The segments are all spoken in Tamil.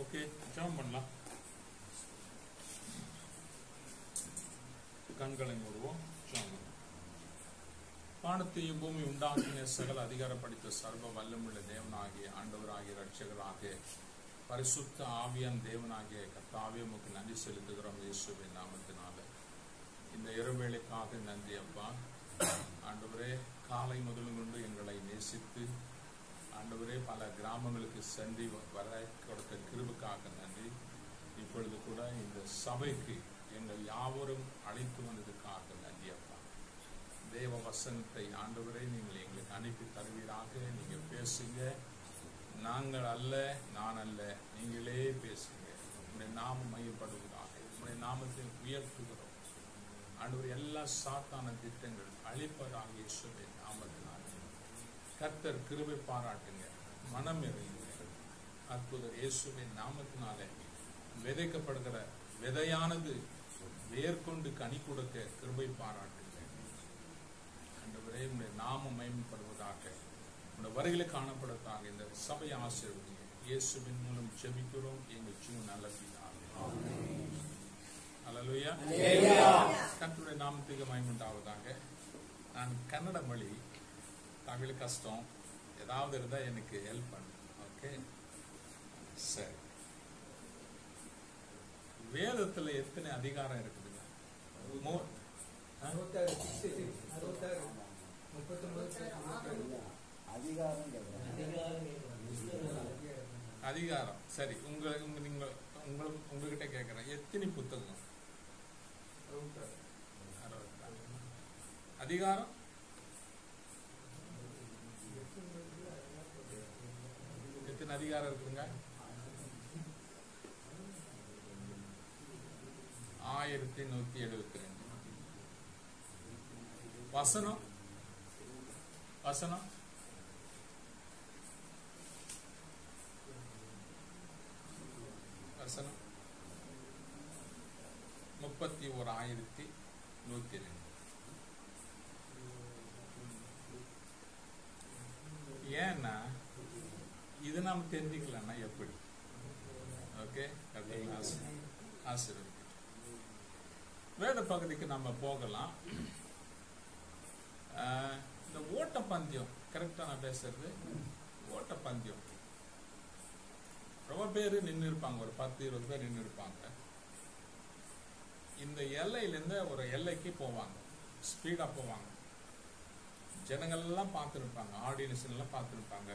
ஓகே, ஜெபம் பண்ணலாம். கண்களை மூடுவோம். ஜெபம் பண்ணலாம். வானத்தையும் பூமி உண்டாக்கின சகல அதிகாரப்படுத்த சர்வ வல்லமுள்ள தேவனாகிய ஆண்டவராகிய ரட்சகராகிய பரிசுத்த ஆவியான் தேவனாகிய கர்த்தாவே உமக்கு நன்றி செலுத்துகிறோம் இயேசுவின் நாமத்தினால. இந்த இரவேளைக்காக நன்றி அப்பா. ஆண்டவரே, காலை முதலும் கொண்டு எங்களை நேசித்து ஆண்டவரே பல கிராமங்களுக்கு சென்று வர கொடுத்த கிருபைக்காக நன்றி. இப்பொழுது கூட இந்த சபைக்கு எங்கள் யாவரும் அழைத்து வந்ததுக்காக நன்றி அப்பா. தேவ வசனத்தை ஆண்டவரே நீங்கள் எங்களுக்கு அனுப்பி தருவீராக. நீங்க பேசுங்க, நாங்கள் அல்ல, நான் அல்ல, நீங்களே பேசுங்க. உங்களுடைய நாமம் மையப்படுவதாக. உங்களுடைய நாமத்தை உயர்த்துகிறோம் ஆண்டவர். எல்லா சாத்தான திட்டங்கள் அழிப்பதாக இயேசுவின் நாமத்தினால கர்த்தர் கிருபை பாராட்டுங்க, மனம் இறங்குங்க. அற்புதர் இயேசுவின் நாமத்தினாலே விதைக்கப்படுகிற விதையானது வேர்கொண்டு கனி கொடுக்க கிருபை பாராட்டுங்க ஆண்டவரே. உங்களுடைய நாமம் மகிமைப்படுவதாக, உங்களுடைய வருகையில காணப்படுவதாக. இந்த சபை ஆசீர்வதிங்க. இயேசுவின் மூலம் ஜெபிக்கிறோம் எங்கள் ஜீவன் நல்ல பிதாவே. அல்லேலூயா. கர்த்தருடைய நாமத்துக்கு மகிமையுண்டாவதாக. நான் கன்னட மொழி, தமிழ் கஷ்டம், ஏதாவது இருந்தா எனக்கு ஹெல்ப் பண்ணு. ஓகே, சரி. வேதத்துல எத்தனை அதிகாரம் இருக்குதுங்க? அதிகாரம் சரி. உங்ககிட்ட கேட்கிறேன், எத்தனை புத்தகம்? அதிகாரம் எத்தனை அதிகாரம் இருக்குங்க? 1172. வசனம் வசனம் வசனம் 31,102. ஏன்னா இது நாம தெரிஞ்சுக்கலன்னா எப்படி? ஓகே, ஆசீர்வதிக்கட்டும். வேத பகுதிக்கு நம்ம போகலாம். இந்த ஓட்டப்பந்தயம், கரெக்டா நான் பேசுறது? ஓட்டப்பந்தயம் ரொம்ப பேரு நின்று இருப்பாங்க, ஒரு 10-20 பேர் நின்று இருப்பாங்க. இந்த எல்லையிலிருந்து ஒரு எல்லைக்கு போவாங்க, ஸ்பீடா போவாங்க. ஜனங்கள் எல்லாம் பார்த்துருப்பாங்க, ஆடியன்ஸ் எல்லாம் பார்த்துருப்பாங்க.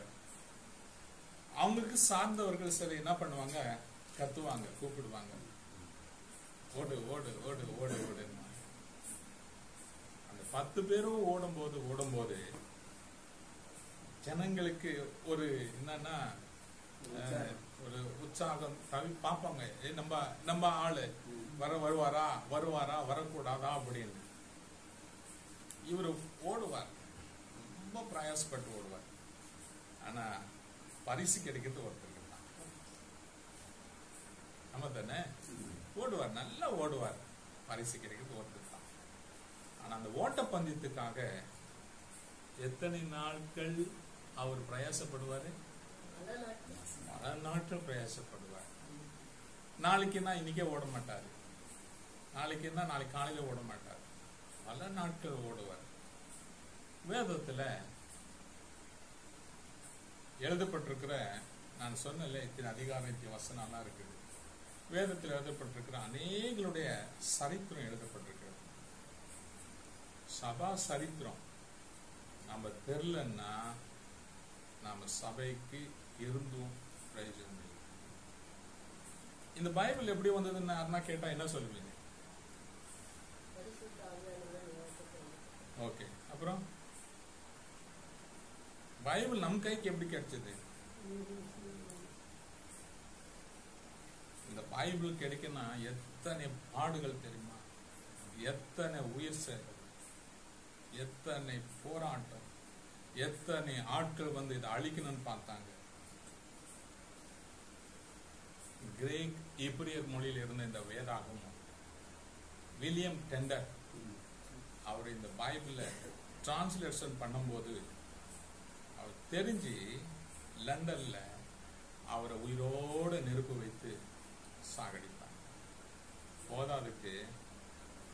அவங்களுக்கு சார்ந்தவர்கள் சரி என்ன பண்ணுவாங்க, கத்துவாங்க, கூப்பிடுவாங்க, ஓடு ஓடு ஓடு ஓடு ஓடு. அந்த 10 பேரும் ஓடும்போது ஜனங்களுக்கு ஒரு என்னன்னா ஒரு உற்சாகம் பார்ப்பாங்க. நம்ம ஆளு வருவாரா வரக்கூடாதா அப்படின்னு. இவரு ஓடுவார், ரொம்ப பிரயாசப்பட்டு ஓடுவார். ஆனா பரிசு கிடைக்கிறது ஒருத்தருக்கு தான். நம்ம தானே ஓடுவார், நல்லா ஓடுவார், பரிசு கிடைக்கிறது ஒருத்தருக்கு தான். ஆனா அந்த ஓட்டப்பந்தயத்துக்காக எத்தனை நாட்கள் அவர் பிரயாசப்படுவாரு? பல நாட்கள் பிரயாசப்படுவார். நாளைக்குன்னா இன்னைக்கே ஓட மாட்டாரு, நாளைக்குன்னா நாளைக்கு காலையில ஓட மாட்டார், பல நாட்கள் ஓடுவார். வேதத்துல எழுதப்பட்டிருக்கிற, நான் சொன்னல இத்தனை அதிகாரம், இத்தனை வசனம்லாம் இருக்குது. வேதத்தில் எழுதப்பட்டிருக்கிற அநேகளுடைய சரித்திரம் எழுதப்பட்டிருக்கிறது. சபா சரித்திரம் நம்ம தெரியலன்னா நாம சபைக்கு இருந்தும் பிரயோஜனம் இல்லை. இந்த பைபிள் எப்படி வந்ததுன்னு யாருன்னா கேட்டா என்ன சொல்லுவீங்க? ஓகே, அப்புறம் பைபிள் நம் கைக்கு எப்படி கிடைச்சது? இந்த பைபிள் கிடைக்குன்னா எத்தனை பாடுகள் தெரியுமா, எத்தனை உயிர் சேதம், எத்தனை போராட்டம், எத்தனை ஆட்கள் வந்து இதை அழிக்கணும்னு பார்த்தாங்க. கிரேக் இப்ரியர் மொழியில் இருந்த இந்த வேதாகமம் வில்லியம் டெண்டர் அவர் இந்த பைபிள டிரான்ஸ்லேஷன் பண்ணும்போது அவர் தெரிஞ்சு லண்டன்ல அவரை உயிரோடு நெருப்பு வைத்து சாகடித்தார். போதாதுக்கு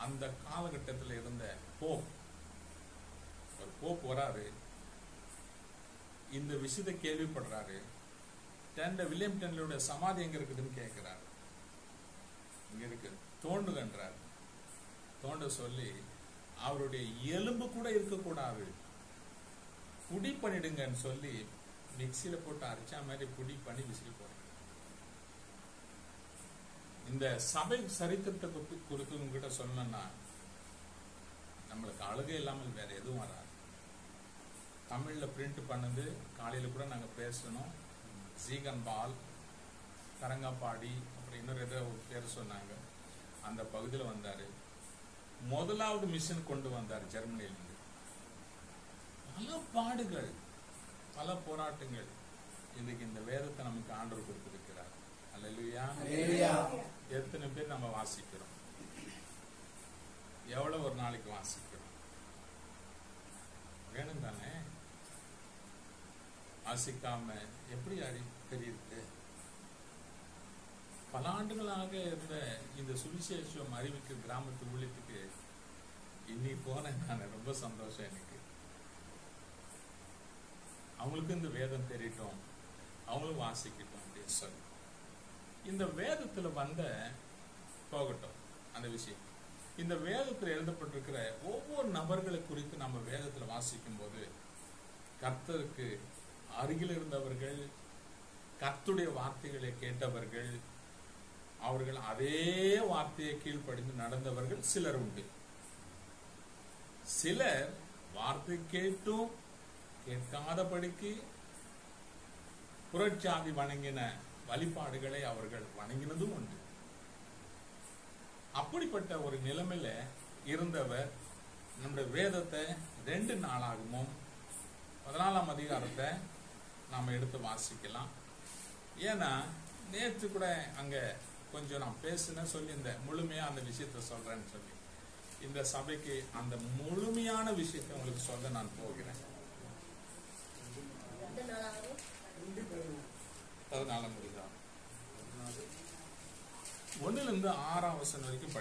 அந்த காலகட்டத்தில் இருந்த ஒரு போப் வராரு, இந்த விஷயத்தை கேள்விப்படுறாரு. வில்லியம் டெண்டருடைய சமாதி எங்க இருக்குதுன்னு கேட்கிறாரு. இங்க இருக்கு, தோண்டுகன்றார். தோண்ட சொல்லி அவருடைய எலும்பு கூட இருக்கக்கூடாது, புடி பண்ணிடுங்கன்னு சொல்லி மிக்சியில போட்டு அரைச்சா மாதிரி புடி பண்ணி விசிறி போடுறாங்க. இந்த சபை சரித்திரத்தை குறித்து உங்ககிட்ட சொல்லணும்னா நம்மளுக்கு அழுகை இல்லாமல் வேற எதுவும் வராது. தமிழ்ல பிரிண்ட் பண்ணது காலையில கூட நாங்க பேசணும். ஜீகன்பால், கரங்கப்பாடி, அப்புறம் இன்னொரு ஏதோ பேர் சொன்னாங்க. அந்த பகுதியில் வந்தாரு. முதலாவது மிஷன் கொண்டு வந்தார் ஜெர்மனியிலிருந்து. பல பாடுகள், பல போராட்டங்கள். இன்னைக்கு இந்த வேதத்தை நமக்கு ஆண்டவர் கொடுத்திருக்கிறார். அல்லேலூயா. எத்தனை பேர் நம்ம வாசிக்கிறோம்? எவ்வளவு ஒரு நாளைக்கு வாசிக்கிறோம்? வேணும் தானே? வாசிக்காம எப்படி தெரியுது? பல ஆண்டுகளாக இருந்த இந்த சுவிசேஷம் அறிவிக்க கிராமத்து ஊழியத்துக்கு இன்னைக்கு போனேன் நான். ரொம்ப சந்தோஷம் எனக்கு. அவங்களுக்கு இந்த வேதம் தெரியட்டும், அவங்களும் வாசிக்கட்டும் அப்படின்னு சொல்லி இந்த வேதத்துல வந்த போகட்டும் அந்த விஷயம். இந்த வேதத்தில் எழுதப்பட்டிருக்கிற ஒவ்வொரு நபர்களை குறித்து நம்ம வேதத்துல வாசிக்கும் போது கர்த்தருக்கு அருகில் இருந்தவர்கள், கர்த்தருடைய வார்த்தைகளை கேட்டவர்கள், அவர்கள் அதே வார்த்தையை கீழ்ப்படிந்து நடந்தவர்கள் சிலர் உண்டு. சிலர் வார்த்தை கேட்டும் கேட்காதபடிக்கு புரட்சாதி வணங்கின வழிபாடுகளை அவர்கள் வணங்கினதும் உண்டு. அப்படிப்பட்ட ஒரு நிலைமையில இருந்தவர் நம்முடைய வேதத்தை 2 நாளாகவும் 14ஆம் அதிகாரத்தை நாம எடுத்து வாசிக்கலாம். ஏன்னா நேற்று கூட அங்க கொஞ்சம் நான் பேசுன சொல்லி இந்த முழுமையா அந்த விஷயத்த சொல்றேன்னு சொல்லி இந்த சபைக்கு அந்த முழுமையான விஷயத்தை உங்களுக்கு சொல்ல நான் போகிறேன். 14ஆம் அதிகாரம் 1லிருந்து 6ஆம் வசனம் வரைக்கும்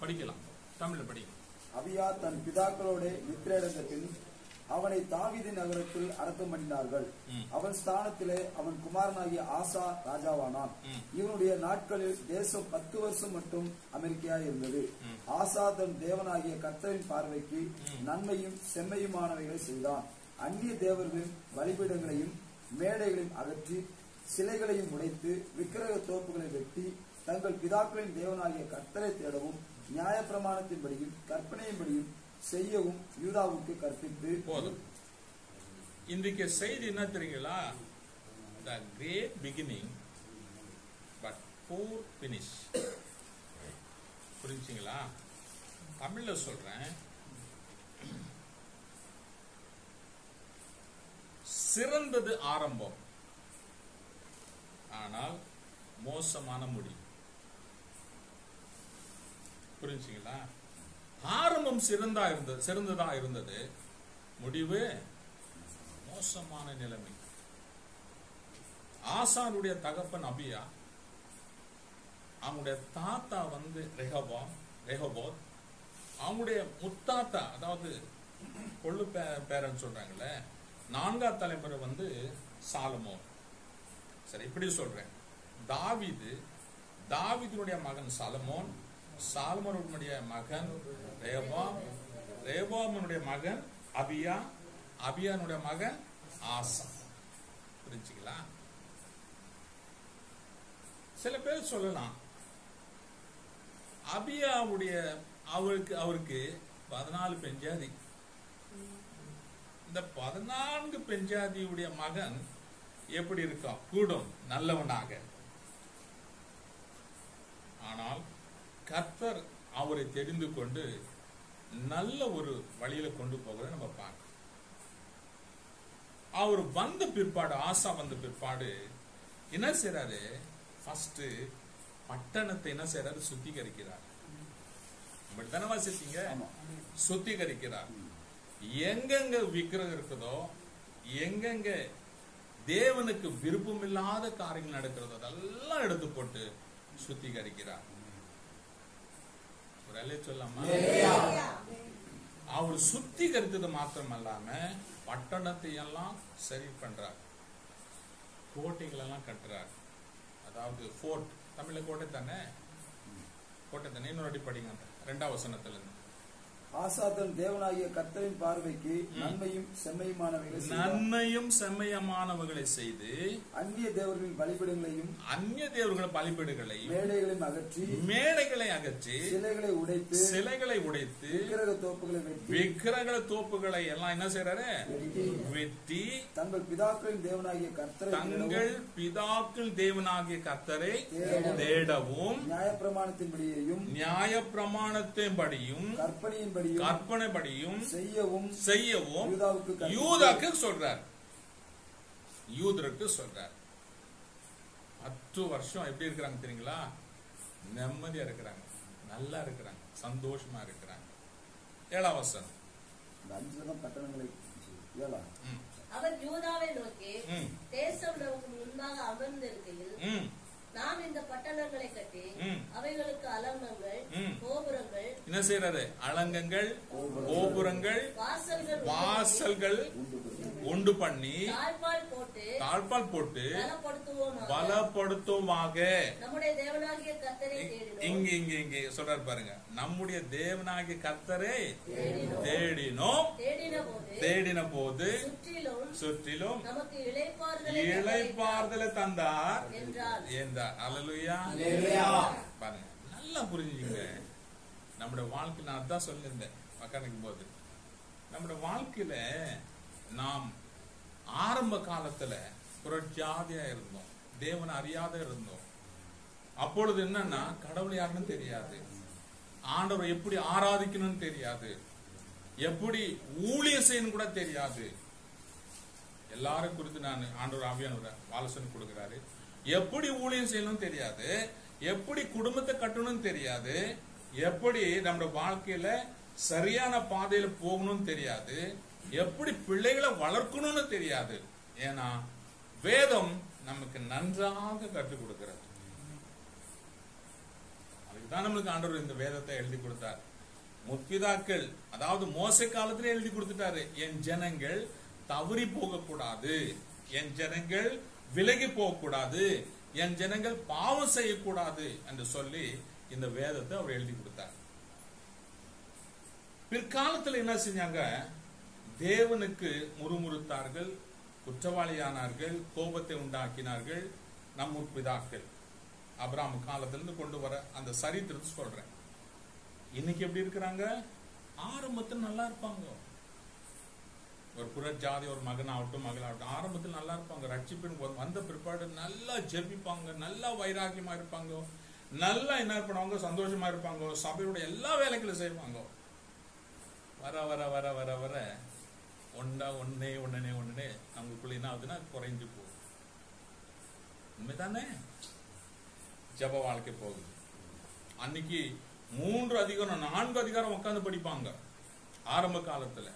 படிக்கலாம். தமிழ்ல படிங்க. அபியா தன் பிதாக்களோட நித்திரையடைந்த பின் அவனை தாவீது நகரத்தில் அடக்கம் பண்ணினார்கள். அவன் ஸ்தானத்திலே அவன் குமாரனாகிய ஆசா ராஜாவானான். இவனுடைய நாட்களில் தேசம் 10 வருஷம் மட்டும் அமெரிக்கையா இருந்தது. ஆசா தன் தேவனாகிய கர்த்தரின் பார்வைக்கு நன்மையும் செம்மையுமானவைகளை செய்தான். அந்நிய தேவர்களின் பலிபீடங்களையும் மேடைகளையும் அகற்றி சிலைகளையும் உடைத்து விக்கிரக தோப்புகளை வெட்டி தங்கள் பிதாக்களின் தேவனாகிய கர்த்தரை தேடவும் நியாயப்பிரமாணத்தின்படியும் கற்பனையின்படியும் செய்யவும் யூதாவுக்கு கற்பித்து. போதும். இன்றைக்கு செய்தி என்ன தெரியுங்களா? The great beginning but poor finish. புரிஞ்சுங்களா? தமிழ்ல சொல்றேன். சிறந்தது ஆரம்பம், ஆனால் மோசமான முடிவு. புரிஞ்சுங்களா? ஆரம்பம் சிறந்ததா இருந்தது, முடிவு மோசமான நிலைமை. ஆசானுடைய தகப்பன் அபியா, அவங்களுடைய தாத்தா வந்து ரெஹோபோத், அவங்களுடைய முத்தாத்தா அதாவது கொள்ளு பேரன் சொல்றாங்கல்ல, 4ஆம் தலைமுறை வந்து சாலமோன். சரி, இப்படி சொல்றேன். தாவீதுடைய மகன் சாலமோன், சாலமோனுடைய மகன் ரெஹோபோமுடைய மகன் அபியா, அபியானுடைய மகன் ஆசா. புரிஞ்சுங்களா? சில பேர் சொல்லலாம் அபியாவுடைய அவருக்கு 14 பெஞ்சாதி, இந்த 14 பெண்ஜாதியுடைய மகன் எப்படி இருக்கான்? கூடும் நல்லவனாக. ஆனால் கர்த்தர் அவரை தெரிந்து கொண்டு நல்ல ஒரு வழியில கொண்டு போகிறத நம்ம பார்க்கணும். அவர் வந்த பிற்பாடு, ஆசா வந்த பிற்பாடு என்ன செய்யறாரு? ஃபர்ஸ்ட் பட்டணத்தை என்ன செய்யறாரு? சுத்திகரிக்கிறார். தானே வாசித்தீங்க? சுத்திகரிக்கிறார். எங்கெங்க விக்கிரகம் இருக்குதோ, எங்கெங்க தேவனுக்கு விருப்பம் இல்லாத காரியங்கள் நடக்கிறதோ அதெல்லாம் எடுத்து போட்டு சுத்திகரிக்கிறார். சொல்லாமா? அவர் சுத்திகரித்தது மாத்திரம் அல்லாம பட்டணத்தை எல்லாம் சரி பண்றார். கோட்டைகள் எல்லாம் கட்டுறார். அதாவது ஃபோர்ட், தமிழ்ல கோட்டை தானே? கோட்டை தானே? இன்னொரு படிங்க 2ஆம் வசனத்துல இருந்து. ஆசா தன் தேவனாகிய கர்த்தரின் பார்வைக்கு நன்மையும் செம்மையமானவைகளை செய்து அந்நிய தேவர்களின் பலிபீடங்களையும் மேடைகளை அகற்றி சிலைகளை உடைத்து விக்கிரக தோப்புகளை எல்லாம் என்ன செய்யறாரு? வெட்டி தங்கள் பிதாக்களின் தேவனாகிய கர்த்தரை தேடவும் நியாயப்பிரமாணத்தின்படியும் கற்பனைப்படியும் செய்யவும் யூதாக்கு சொல்றார். யூதருக்கு சொல்றார். 10 வருஷம் எப்படி இருக்கிறாங்க தெரியுங்களா? நிம்மதியா இருக்கிறாங்க, நல்லா இருக்கிறாங்க, சந்தோஷமா இருக்கிறாங்க. 7ஆம் வசனம். பட்டணங்களை அவர் யூதாவை நோக்கி, தேசம் நமக்கு முன்பாக அமர்ந்திருக்கையில் நாம் இந்த பட்டணங்களை கட்டி அவைகளுக்கு அலங்கங்கள் கோபுரங்கள் என்ன செய்யறாரு? அலங்கங்கள் கோபுரங்கள் வாசல்கள் உண்டு பண்ணி தாழ்பால் போட்டு பலப்படுத்துவோமாக. நம்முடைய தேவனாகிய கர்த்தரை இங்க சொல்றாரு பாருங்க. நம்முடைய தேவனாகிய கர்த்தரை தேடின போது சுற்றிலும் நமக்கு இளைப்பாறுதலை தந்தார் என்றார். அல்லேலூயா. பாருங்க, நல்லா புரிஞ்சுங்க. நம்முடைய வாழ்க்கையில நான் அதான் சொல்லியிருந்தேன் உட்காந்துக்கும் போது, நம்முடைய வாழ்க்கையில நாம் ஆரம்ப காலத்துல புரட்சியாதியா இருந்தோம், தேவனை அறியாத இருந்தோம். அப்பொழுது என்னன்னா, கடவுள் யாருன்னு தெரியாது, ஆண்டவரை எப்படி ஆராதிக்கணும்னு தெரியாது, எப்படி ஊழியம் செய்யணும் கூட தெரியாது. எல்லாரும் குறித்து நான் ஆண்டவர் ஆவியானவர் ஆலோசனை கொடுக்கிறாரு. எப்படி ஊழியம் செய்யணும் தெரியாது, எப்படி குடும்பத்தை கட்டணும்னு தெரியாது, எப்படி நம்ம வாழ்க்கையில சரியான பாதையில போகணும்னு தெரியாது, எப்படி பிள்ளைகளை வளர்க்கணும்னு தெரியாது. ஏன்னா வேதம் நமக்கு நன்றாக கற்றுக் கொடுக்கிறது. அதுக்குதான் நம்மளுக்கு ஆண்டவர் இந்த வேதத்தை எழுதி கொடுத்தார். முற்பிதாக்கள், அதாவது மோசே காலத்திலே எழுதி கொடுத்துட்டாரு, என் ஜனங்கள் தவறி போகக்கூடாது, என் ஜனங்கள் விலகி போகக்கூடாது, என் ஜனங்கள் பாவம் செய்யக்கூடாது என்று சொல்லி இந்த வேதத்தை அவர் எழுதி கொடுத்தார். பிற்காலத்தில் என்ன செஞ்சாங்க? தேவனுக்கு முறுமுறுத்தார்கள், குற்றவாளியானார்கள், கோபத்தை உண்டாக்கினார்கள். நம் முற்பிதாக்கள் ஆபிரகாம் காலத்திலிருந்து கொண்டு வர அந்த சரித்திரத்தை சொல்றேன். இன்னைக்கு எப்படி இருக்கிறாங்க? ஆரம்பத்தில் நல்லா இருப்பாங்க. ஒரு புறஜாதி ஒரு மகனாகட்டும் மகளாகட்டும் ஆரம்பத்தில் நல்லா இருப்பாங்க. ரட்சிப்பின் வந்த பிற்பாடு நல்லா ஜெபிப்பாங்க, நல்லா வைராக்கியமா இருப்பாங்க, நல்லா என்ன பண்ணுவாங்க, சந்தோஷமா இருப்பாங்க, சபையோட எல்லா வேலைகளும் செய்வாங்க. வர வர வர வர வர ஒன்னே நமக்குள்ள என்ன ஆகுதுன்னா குறைஞ்சு போகுது. உண்மைதானே? ஜப வாழ்க்கை போகுது. அன்னைக்கு 3 அதிகாரம் 4 அதிகாரம் உட்காந்து படிப்பாங்க ஆரம்ப காலத்துல.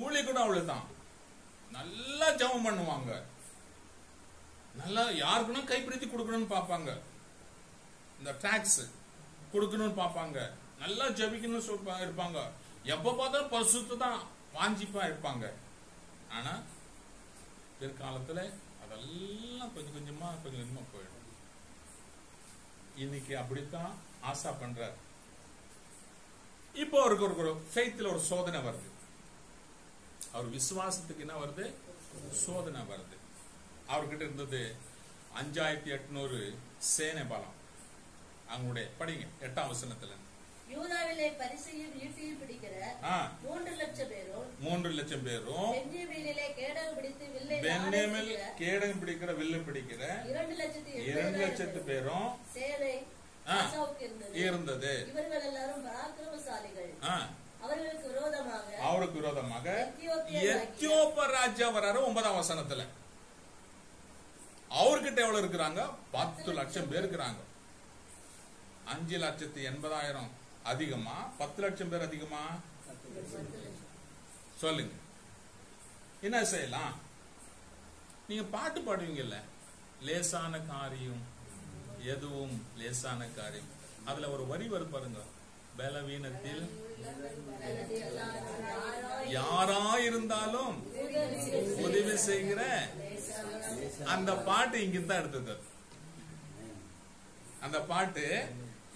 ஊழி கூட அவ்வளவுதான். நல்லா ஜபம் பண்ணுவாங்க, நல்லா யாருக்குன்னா கைப்பிடித்து கொடுக்கணும்னு பார்ப்பாங்க, இந்த டாக்ஸ் கொடுக்கணும்னு பார்ப்பாங்க, நல்லா ஜபிக்கணும்னு இருப்பாங்க, எப்ப பார்த்தாலும் பரிசுத்த தான் வாஞ்சிப்பா இருப்பாங்க. ஆனா பிற்காலத்துல அதெல்லாம் கொஞ்சம் கொஞ்சமா போயிடும். இன்னைக்கு அப்படித்தான் ஆசா பண்றார். இப்போ அவருக்கு ஒரு ஃபெய்த்ல ஒரு சோதனை வருது. அவர் விசுவாசத்துக்கு என்ன வருது? சோதனை வருது. அவர்கிட்ட இருந்தது 5800 சேனை பலம். அவங்களுடைய படிங்க 8ஆம் வசனத்துல யூதாவிலே பரிசையும் ஈட்டியும் பிடிக்கிற 3 லட்சம் பேரும் 3 லட்சம் பேரும் பென்யமீனிலே கேடகம் பிடித்து வில்லை பென்யமீனில் கேடகம் பிடிக்கிற வில்லு பிடிக்கிற 2 லட்சத்து பேரும் சேனை ஆசாவுக்கு இருந்தது. இவர்கள் எல்லாரும் பராக்கிரமசாலிகள். அவருக்கு விரோதமாக எத்தியோப்பிய ராஜா வராரு 9ஆம் வசனத்துல. அவர்கிட்ட எவ்வளவு இருக்கிறாங்க? 10 லட்சம் பேர் இருக்கிறாங்க. 5,80,000 அதிகமா 10 லட்சம் பேர் அதிகமா? சொல்லுங்க, என்ன செய்யலாம்? நீங்க பாட்டு பாடுவீங்கல்ல, லேசான காரியம் எதுவும் லேசான காரியம். அதுல ஒரு வரி வரும் பாருங்க, பலவீனத்தில் யாரா இருந்தாலும் உதவி செய்கிற. அந்த பாட்டு இங்கிருந்தான் எடுத்தது. அந்த பாட்டு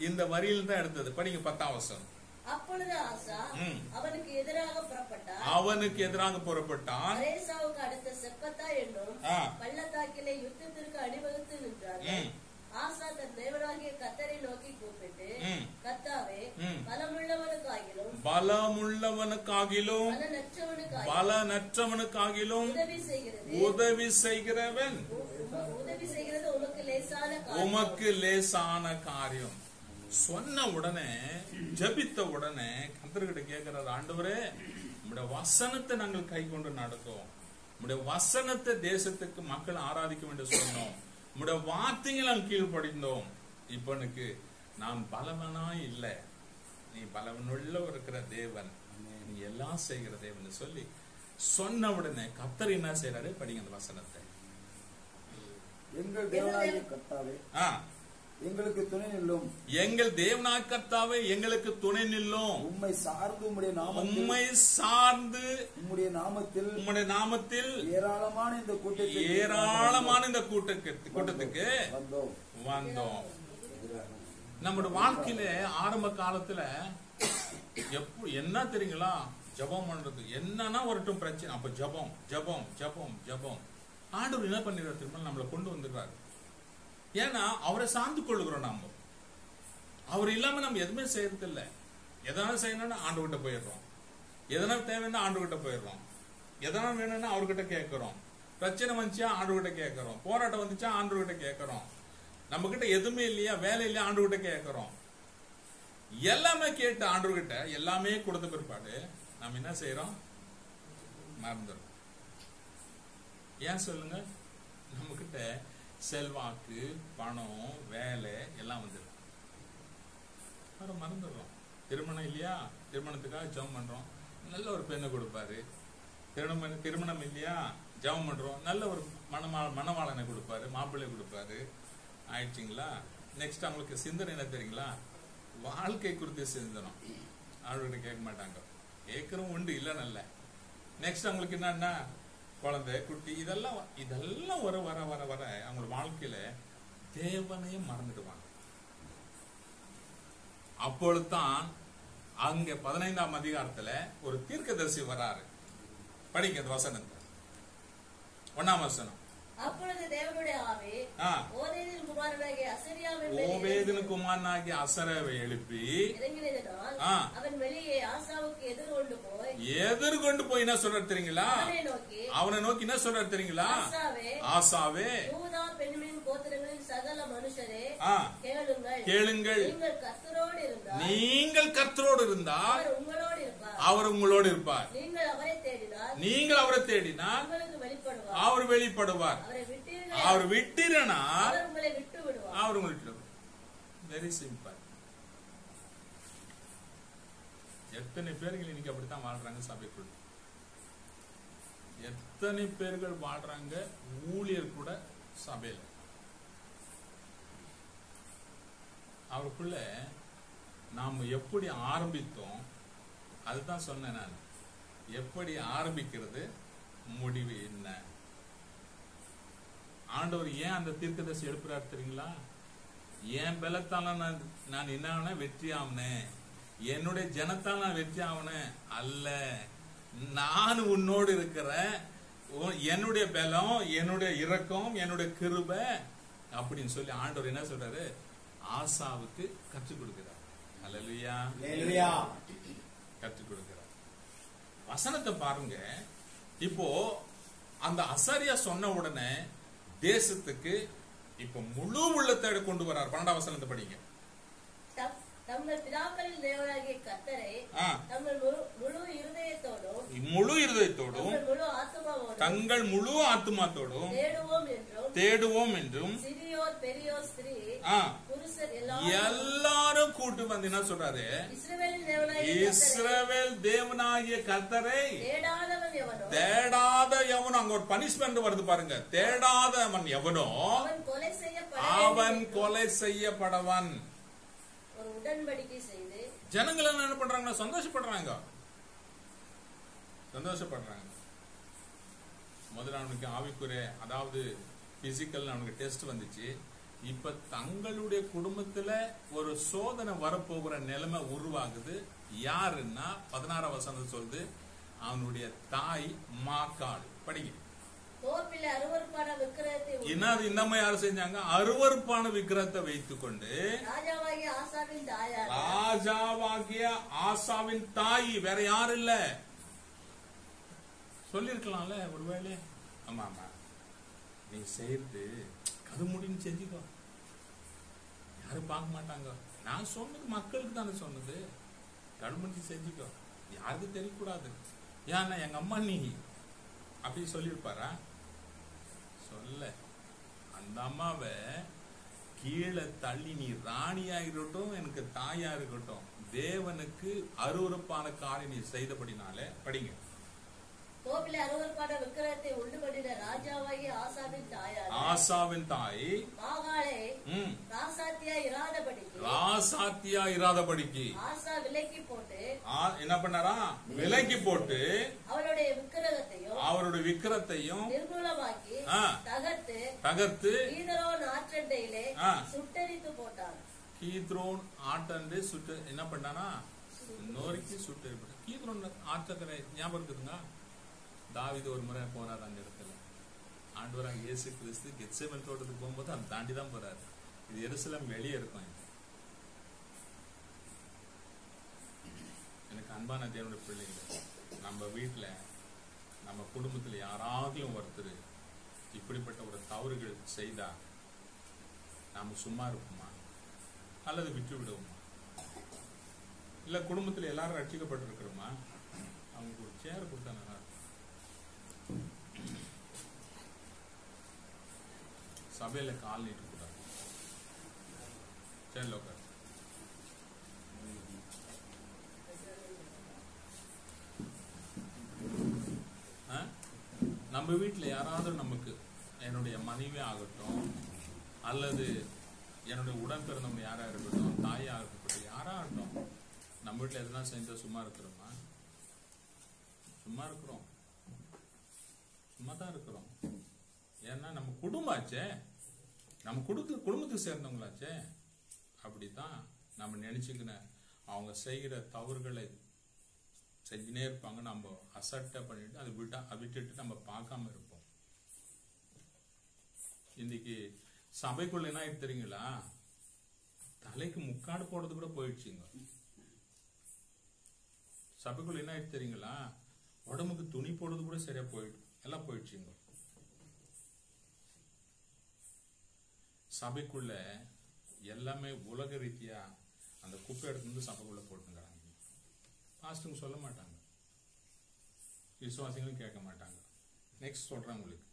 இந்த வரியில் தான் எடுத்தது. படிங்க 10ஆம் வசனம். அப்பொழுது ஆசா அவனுக்கு எதிராக புறப்பட்டான். அரேசாவுக்கு அடுத்த செப்பத்தா என்னும் பள்ளத்தாக்கிலே யுத்தத்திற்கு அணிவகுத்து நின்றார்கள். ஆசா தன் தேவனாகிய கர்த்தரை நோக்கி கூப்பிட்டு, கர்த்தாவே, பலமுள்ளவனுக்காகிலும் பலனற்றவனுக்காகிலும் உதவி செய்கிறவன் உமக்கு லேசான காரியம். சொன்ன உடனே, ஜபித்த உடனே கர்த்தர்கிட்ட கேட்கிறார், ஆண்டவரே, உம்முடைய வசனத்தை நாங்கள் கை கொண்டு நடத்தோம். உம்முடைய வசனத்தை தேசத்துக்கு மக்கள் ஆராதிக்க வேண்டும் சொன்னோம். உம்முடைய வார்த்தைகள் நாங்கள் கீழ்ப்படிந்தோம். இப்ப எனக்கு நான் பலவனா இல்ல, நீ பலவனுள்ள இருக்கிற தேவன், நீ எல்லாம் செய்கிற தேவன் சொல்லி சொன்ன உடனே கர்த்தர் என்ன செய்யறாரு? படிங்க அந்த வசனத்தை. எங்கள் தேவனாகிய கர்த்தாவே, எங்களுக்கு துணை நில்லும். எங்கள் தேவனாகிய கர்த்தாவே, எங்களுக்கு துணை நில்லும். உம்மை சார்ந்து உம்முடைய நாமத்தில் ஏராளமான இந்த கூட்டத்துக்கு வந்தோம். நம்முடைய வாழ்க்கையில ஆரம்ப காலத்துல என்ன தெரியுங்களா? ஜபம் பண்றது என்னன்னா வரட்டும் பிரச்சனை, அப்ப ஜபம் ஜபம் ஜபம் ஜபம். ஆண்டவர் என்ன பண்ணிடுறாரு திரும்ப? நம்மளை கொண்டு வந்துடுறாரு. ஏன்னா அவரை சார்ந்து கொள்ளுகிறோம். நாம அவர் இல்லாம நம்ம எதுவுமே செய்யறது இல்லை. எதனால செய்யணும்னா ஆண்டுகிட்ட போயிடுறோம். எதனால தேவைன்னா ஆண்டுகிட்ட போயிடுறோம். எதனால வேணும்னா அவர்கிட்ட கேட்கிறோம். பிரச்சனை வந்துச்சா ஆண்டுகிட்ட கேட்கிறோம். போராட்டம் வந்துச்சா ஆண்டுகிட்ட கேட்கிறோம். நம்ம கிட்ட எதுவுமே இல்லையா, வேலை இல்லையா, ஆண்டுகிட்ட கேட்கிறோம். எல்லாமே கேட்டு ஆண்டுகிட்ட எல்லாமே கொடுத்த பிற்பாடு நம்ம என்ன செய்யறோம்? மறந்துடும். ஏன் சொல்லுங்க? நம்ம கிட்ட செல்வாக்கு, பணம், வேலை எல்லாம் வந்துடும், மறந்துடுறோம். திருமணம் இல்லையா, திருமணத்துக்காக ஜெபம் பண்றோம், நல்ல ஒரு பெண்ணை கொடுப்பாரு. திருமணம் இல்லையா, ஜெபம் பண்றோம், நல்ல ஒரு மணவாளனை கொடுப்பாரு, மாப்பிள்ளை கொடுப்பாரு. ஆயிடுச்சுங்களா? நெக்ஸ்ட் அவங்களுக்கு சிந்தனை என்ன தெரியுங்களா? வாழ்க்கை குறித்து சிந்தனம். அவர்கிட்ட கேட்க மாட்டாங்க. கேட்கறோம் உண்டு, இல்ல நல்ல. நெக்ஸ்ட் அவங்களுக்கு என்னன்னா குழந்தை, குட்டி, இதெல்லாம் வர வர வர வர அவங்க வாழ்க்கையில தேவனையும் மறந்துடுவாங்க. அப்பொழுதுதான் அங்க 15ஆம் அதிகாரத்துல ஒரு தீர்க்கதரிசி வராரு. படிங்க அந்த வசனத்தை. 1ஆம் வசனம். அப்பொழுது தேவனுடைய ஆவி ஓபேதின் குமாரனாகிய அசராவை எழுப்பி அவன் வெளியே ஆசாவுக்கு எதிர்கொண்டு போய் என்ன சொல்றாரு தெரியுங்களா? அவனை நோக்கி என்ன சொல்றாரு தெரியுங்களா? ஆசாவே, யூதா பென்யமீன் கோத்திரங்களின் சகல மனுஷரே, கேளுங்கள், நீங்கள் கர்த்தரோடு இருந்தால் அவர் உங்களோடு இருப்பார். நீங்கள் அவரை தேடினால் அவர் வெளிப்படுவார். அவர் விட்டிருந்தால் அவர் உங்களை விட்டு. Very simple. எத்தனை பேர்கள் இன்னைக்கு அப்படித்தான் வாழ்றாங்க சபைக்குள். எத்தனை பேர்கள் வாழ்றாங்க ஊழியர் கூட சபையில. அவருக்குள்ள நாம எப்படி ஆரம்பித்தோம் அதுதான் சொன்னேன் நான். எப்படி ஆரம்பிக்கிறது, முடிவு என்ன? ஆண்டவர் ஏன் அந்த தீர்க்கதரிசி எழுப்புறாரு தெரியுங்களா? என் பலத்தால நான் என்ன வெற்றி ஆவனேன், என்னுடைய ஜனத்தால் நான் வெற்றி ஆவனேன் அல்ல, நான் உன்னோடு இருக்கிறேன், என்னுடைய பலம், என்னுடைய இரக்கம், என்னுடைய கிருபை அப்படின்னு சொல்லி ஆண்டவர் என்ன சொல்றாரு? ஆசாவுக்கு கற்றுக் கொடுக்கிறார். ஹல்லேலூயா. ஹல்லேலூயா. கற்றுக் கொடுக்கிறார். வசனத்தை பாருங்க. இப்போ அந்த அசரியா சொன்ன உடனே தேசத்துக்கு இப்ப முழு உள்ளத்தை கொண்டு வரார். 12ஆம் வசனத்தை படிங்க. தங்கள் பிதாக்களின் தேவனாகிய கர்த்தரை தங்கள் முழு இருதயத்தோடும் தங்கள் முழு ஆத்துமாத்தோடும் தேடுவோம் என்றும் சிறியோர் பெரியோர் ஸ்திரீ புருஷர் எல்லாரும் கூட்டு வந்து என்ன சொல்றாரு? இஸ்ரவேல் தேவனாகிய கர்த்தரை தேடாத எவனோ. அங்க ஒரு பனிஷ்மெண்ட் வருது பாருங்க. தேடாதவன் எவனோ அவன் கொலை செய்யப்படவன். ஒரு உடன்படிக்கை செய்து ஜனங்கள் என்ன பண்றாங்க? சந்தோஷப்படுறாங்க. முதல்ல அவனுக்கு ஆவிக்குரிய, அதாவது பிசிக்கல் அவனுக்கு டெஸ்ட் வந்துச்சு. இப்ப தங்களுடைய குடும்பத்துல ஒரு சோதனை வரப்போகிற நிலைமை உருவாகுது. யாருன்னா 16ஆம் வசனம் சொல்லுது, அவனுடைய தாய் மாக்காள். படிங்க. என்னது இந்த மாதிரி யாரும் செஞ்சாங்க? அருவருப்பான விக்கிரகத்தை வைத்துக் கொண்டு ராஜாவாகிய ஆசாவின் தாய், வேற யாரும் இல்ல. சொல்லிருக்கலாம்ல ஒருவேளை. ஆமா ஆமா, நீ செய்யறது கருமுடின்னு செஞ்சுக்கோ, யாரும் பார்க்க மாட்டாங்க. நான் சொன்னது மக்களுக்கு தானே சொன்னது. கருமுடி செஞ்சுக்கோ, யாருக்கும் தெரியக்கூடாது. ஏன்னா எங்க அம்மா நீ அப்படி சொல்லிருப்பாரா? சொல்ல. அந்த அம்மாவை கீழே தள்ளி, நீ ராணியா இருக்கட்டும் எனக்கு தாயா இருக்கட்டும், தேவனுக்கு அருவருப்பான காரியம் நீ செய்தபடினாலே. படிங்க. கோவில அருவருப்பான விக்கிரகத்தை உண்டு பண்ணின ராஜாவாகிய ஆசாவின் தாய் மாகாளே ராசாத்தியா இராதபடிக்கு ஆசா விலைக்கு போட்டு என்ன பண்ணாரா? விலைக்கு போட்டு அவருடைய விக்கிரத்தையும் நிர்மூலமாக்கி தகர்த்து கீதரோன் ஆற்றண்டையிலே சுட்டெரித்து போட்டார். கீத்ரோன் ஆட்டண்டு சுட்டு என்ன பண்ணானா? நோரிக்கு சுட்டு. கீத்ரோன் ஆற்றக்கரை ஞாபகம் இருக்குதுங்க. தாவீது ஒரு முறை போனார் அந்த இடத்துல. ஆண்டவராக இயேசு கிறிஸ்து கெத்செமனே தோட்டத்துக்கு போகும்போது அதை தாண்டி தான் போறாரு. இது எருசலேம் வெளியே இருக்கும். எனக்கு அன்பான தேவனுடைய பிள்ளைகள், நம்ம வீட்டுல நம்ம குடும்பத்துல யாராவது ஒருத்தர் இப்படிப்பட்ட ஒரு தவறுகள் செய்தா நாம சும்மா இருப்போமா அல்லது விட்டு விடுவோமா? இல்ல குடும்பத்துல எல்லாரும் ரட்சிக்கப்பட்டிருக்கிறோமா? அவங்களுக்கு ஒரு சேர் கொடுத்தா நல்லா இருக்கும். சபையில கால் நீட்டு கூடாது. சேர்ல உட்காரு. நம்ம வீட்டுல யாராவது நமக்கு, என்னுடைய மனைவி ஆகட்டும் அல்லது என்னுடைய உடன் பிறந்தவங்க யாரா இருக்கட்டும், தாயா இருக்கட்டும், யாரா இருக்கட்டும், நம்ம வீட்டுல எதுனா செஞ்சா சும்மா இருக்கிறோமா? சும்மா இருக்கிறோம். சும்மா தான் இருக்கிறோம். ஏன்னா நம்ம குடும்பம் ஆச்சே, நம்ம குடும்பத்துக்கு சேர்ந்தவங்களாச்சே. அப்படித்தான் நம்ம நினைச்சுக்கின அவங்க செய்கிற தவறுகளை செஞ்சுனே இருப்பாங்க. நம்ம அசட்டை பண்ணிட்டு அதை விட்டுட்டு நம்ம பார்க்காம இருப்போம். இன்னைக்கு சபைக்குள்ள என்ன ஆயிட்டு தெரியுங்களா? தலைக்கு முக்காடு போடுறது கூட போயிடுச்சுங்க. சபைக்குள்ள என்ன ஆயிட்டு தெரியுங்களா? உடம்புக்கு துணி போடுறது கூட சரியா எல்லாம் போயிடுச்சுங்க. சபைக்குள்ள எல்லாமே உலக ரீதியா அந்த குப்பை எடுத்து வந்து சபைக்குள்ள போட்டுங்கிறாங்க. பாஸ்டருங்க சொல்ல மாட்டாங்க, விசுவாசிகளும் கேட்க மாட்டாங்க. நெக்ஸ்ட் சொல்றேன் உங்களுக்கு.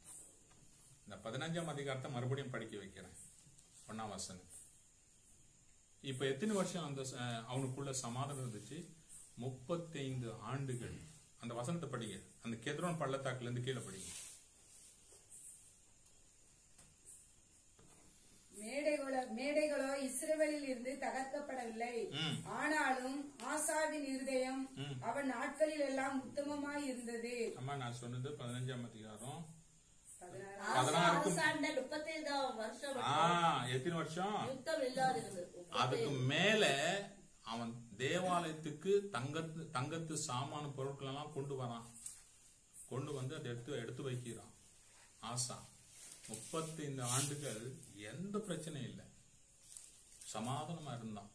இந்த 15ஆம் அதிகாரத்தை மறுபடியும் படிக்க வைக்கிறேன். 1ஆம் வசனம். இப்ப எத்தனை வருஷம் அந்த அவனுக்குள்ள சமாதானம் இருந்துச்சு? 35 ஆண்டுகள். அந்த வசனத்தை படிங்க. அந்த கெத்ரோன் பள்ளத்தாக்குல இருந்து கீழே படிங்க. மேடைகளோ இஸ்ரவேலில் இருந்து தகர்க்கப்படவில்லை. ஆனாலும் ஆசாவின் இருதயம் அவன் நாட்களில் எல்லாம் உத்தமமாய் இருந்தது. அம்மா நான் சொன்னது 15ஆம் அதிகாரம் 16. எத்தனை வருஷம்? அதுக்கு மேல அவன் தேவாலயத்துக்கு தங்கத்து சாமான பொருட்கள் எல்லாம் கொண்டு வரான். கொண்டு வந்து அதை எடுத்து வைக்கிறான். ஆசா 35 ஆண்டுகள் எந்த பிரச்சனையும் இல்லை, சமாதானமா இருந்தான்.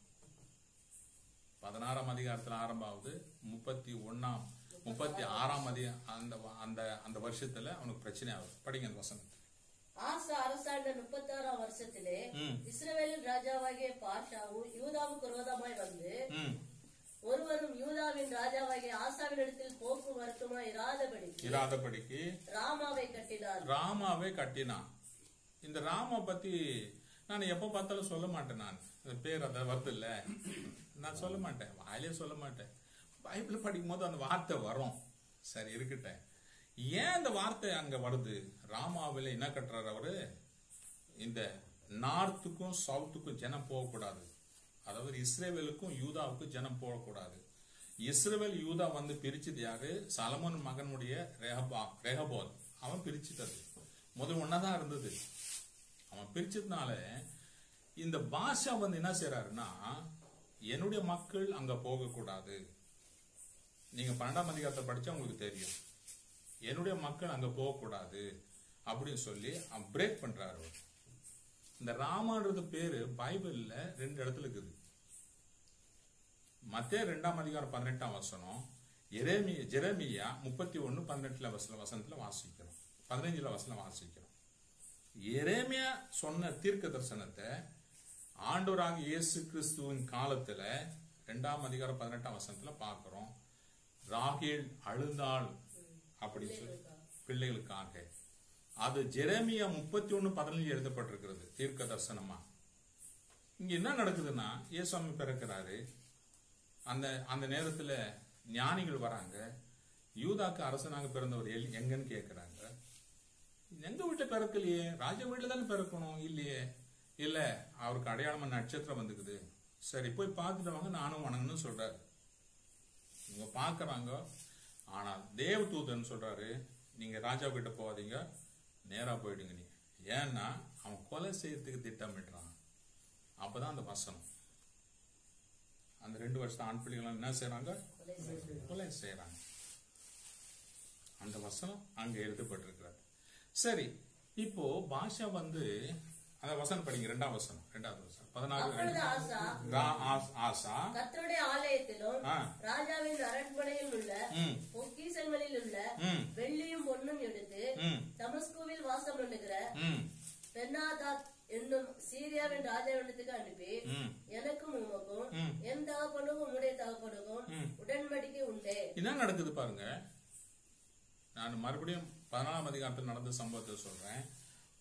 16ஆம் அதிகாரத்துல ஆரம்பமாவது 36ஆம் அந்த வருஷத்துல அவனுக்கு பிரச்சனை ஆகுது. படிங்க அந்த வசனம். ஆசா அரசாண்ட 36ஆம் வருஷத்திலே இஸ்ரவேலின் ராஜாவாகிய பாஷாவு யூதாவுக்கு விரோதமாய் வந்து ஒருவரும் யூதாவின் ராஜாவாகிய ஆசாவின் இடத்தில் போக்கும் வருத்தமாய் இராதபடிக்கு ராமாவை கட்டினான். இந்த ராமா பத்தி நான் எப்ப பார்த்தாலும் சொல்ல மாட்டேன். நான் பேர் அத வருது இல்ல, நான் சொல்ல மாட்டேன், வாயிலே சொல்ல மாட்டேன். பைபிள் படிக்கும் போது அந்த வார்த்தை வரும். சரி இருக்கட்டும். ஏன் இந்த வார்த்தை அங்க வருது? ராமாவில என்ன கட்டுறாரு அவரு? இந்த நார்த்துக்கும் சவுத்துக்கும் ஜனம் போகக்கூடாது. அதாவது இஸ்ரேவேலுக்கும் யூதாவுக்கும் ஜனம் போகக்கூடாது. இஸ்ரேவேல் யூதா வந்து பிரிச்சது யாரு? சலமோன் மகனுடைய ரெஹபோத். அவன் பிரிச்சுட்டது. முதல் ஒன்னதான் இருந்தது. அவன் பிரிச்சதுனால இந்த பாஷா வந்து என்ன செய்யறாருன்னா, என்னுடைய மக்கள் அங்க போகக்கூடாது. நீங்க 12ஆம் அதிகாரத்தை படிச்சா உங்களுக்கு தெரியும். என்னுடைய மக்கள் அங்க போகக்கூடாது அப்படின்னு சொல்லி அவன் பிரேக் பண்றாரு. இந்த ராமான்றது பேரு பைபிள்ல 2 இடத்துல இருக்குது. மத்தேயு 2ஆம் அதிகாரம் 18ஆம் வசனம், ஜெரேமியா 31:18 வசனத்துல வாசிக்கிறோம், 15 வசனம் வாசிக்கிறோம். எரேமியா சொன்ன தீர்க்க தரிசனத்தை ஆண்டவராக இயேசு கிறிஸ்துவின் காலத்துல 2ஆம் அதிகாரம் 18ஆம் வசனத்துல பார்க்கிறோம். ராகேல் அழுந்தாள் அப்படின்னு சொல்லி பிள்ளைகளுக்காக. அது ஜெரேமியா 31:17 எழுதப்பட்டிருக்கிறது தீர்க்க தரிசனமா. இங்க என்ன நடக்குதுன்னா, இயேசுசாமி பிறக்கிறாரு. அந்த நேரத்துல ஞானிகள் வராங்க. யூதாக்கு அரசனாக பிறந்தவர் எங்கன்னு கேட்கிறாங்க. எங்க வீட்டுல பிறக்கலையே, ராஜ வீட்டுல தானே பிறக்கணும். இல்லையே, இல்ல அவருக்கு அடையாளமா நட்சத்திரம் வந்துக்குது. சரி போய் பார்த்துட்டு வாங்க, நானும் வணங்கன்னு சொல்றாரு. இவங்க பாக்குறாங்க. ஆனால் தேவதூதன் சொல்றாரு, நீங்க ராஜா கிட்ட போகாதீங்க, நேரா போயிடுங்க. நீ ஏன்னா அவன் கொலை செய்யறதுக்கு திட்டமிடுறான். அப்பதான் அந்த வசனம், அந்த 2 வருஷம் ஆண் பிள்ளைகள் என்ன செய்யறாங்க? கொலை செய்யறாங்க. அந்த வசனம் அங்க எழுதப்பட்டிருக்கிறது. சரி, இப்போ பாஷா வந்து அந்த வசனம் படிங்க. 2ஆம் வசனம் 16 ஆசா கர்த்தருடைய ஆலயத்திலும் ராஜாவின் அரண்மனையில் உள்ள பொக்கிஷங்களில் உள்ள வெள்ளியும் பொன்னும் எடுத்து தமஸ்குவில் வாசம் பண்ணுகிற பென்னாதாத் என்னும் சீரியாவின் ராஜாவிடத்துக்கு அனுப்பி, எனக்கும் உமக்கும் என் தகப்பனுக்கும் உம்முடைய தகப்பனுக்கும் உடன்படிக்கை உண்டே. என்ன நடக்குது பாருங்க. நான் மறுபடியும் 14ஆம் அதிகாரத்தில் நடந்த சம்பவத்தை சொல்றேன்.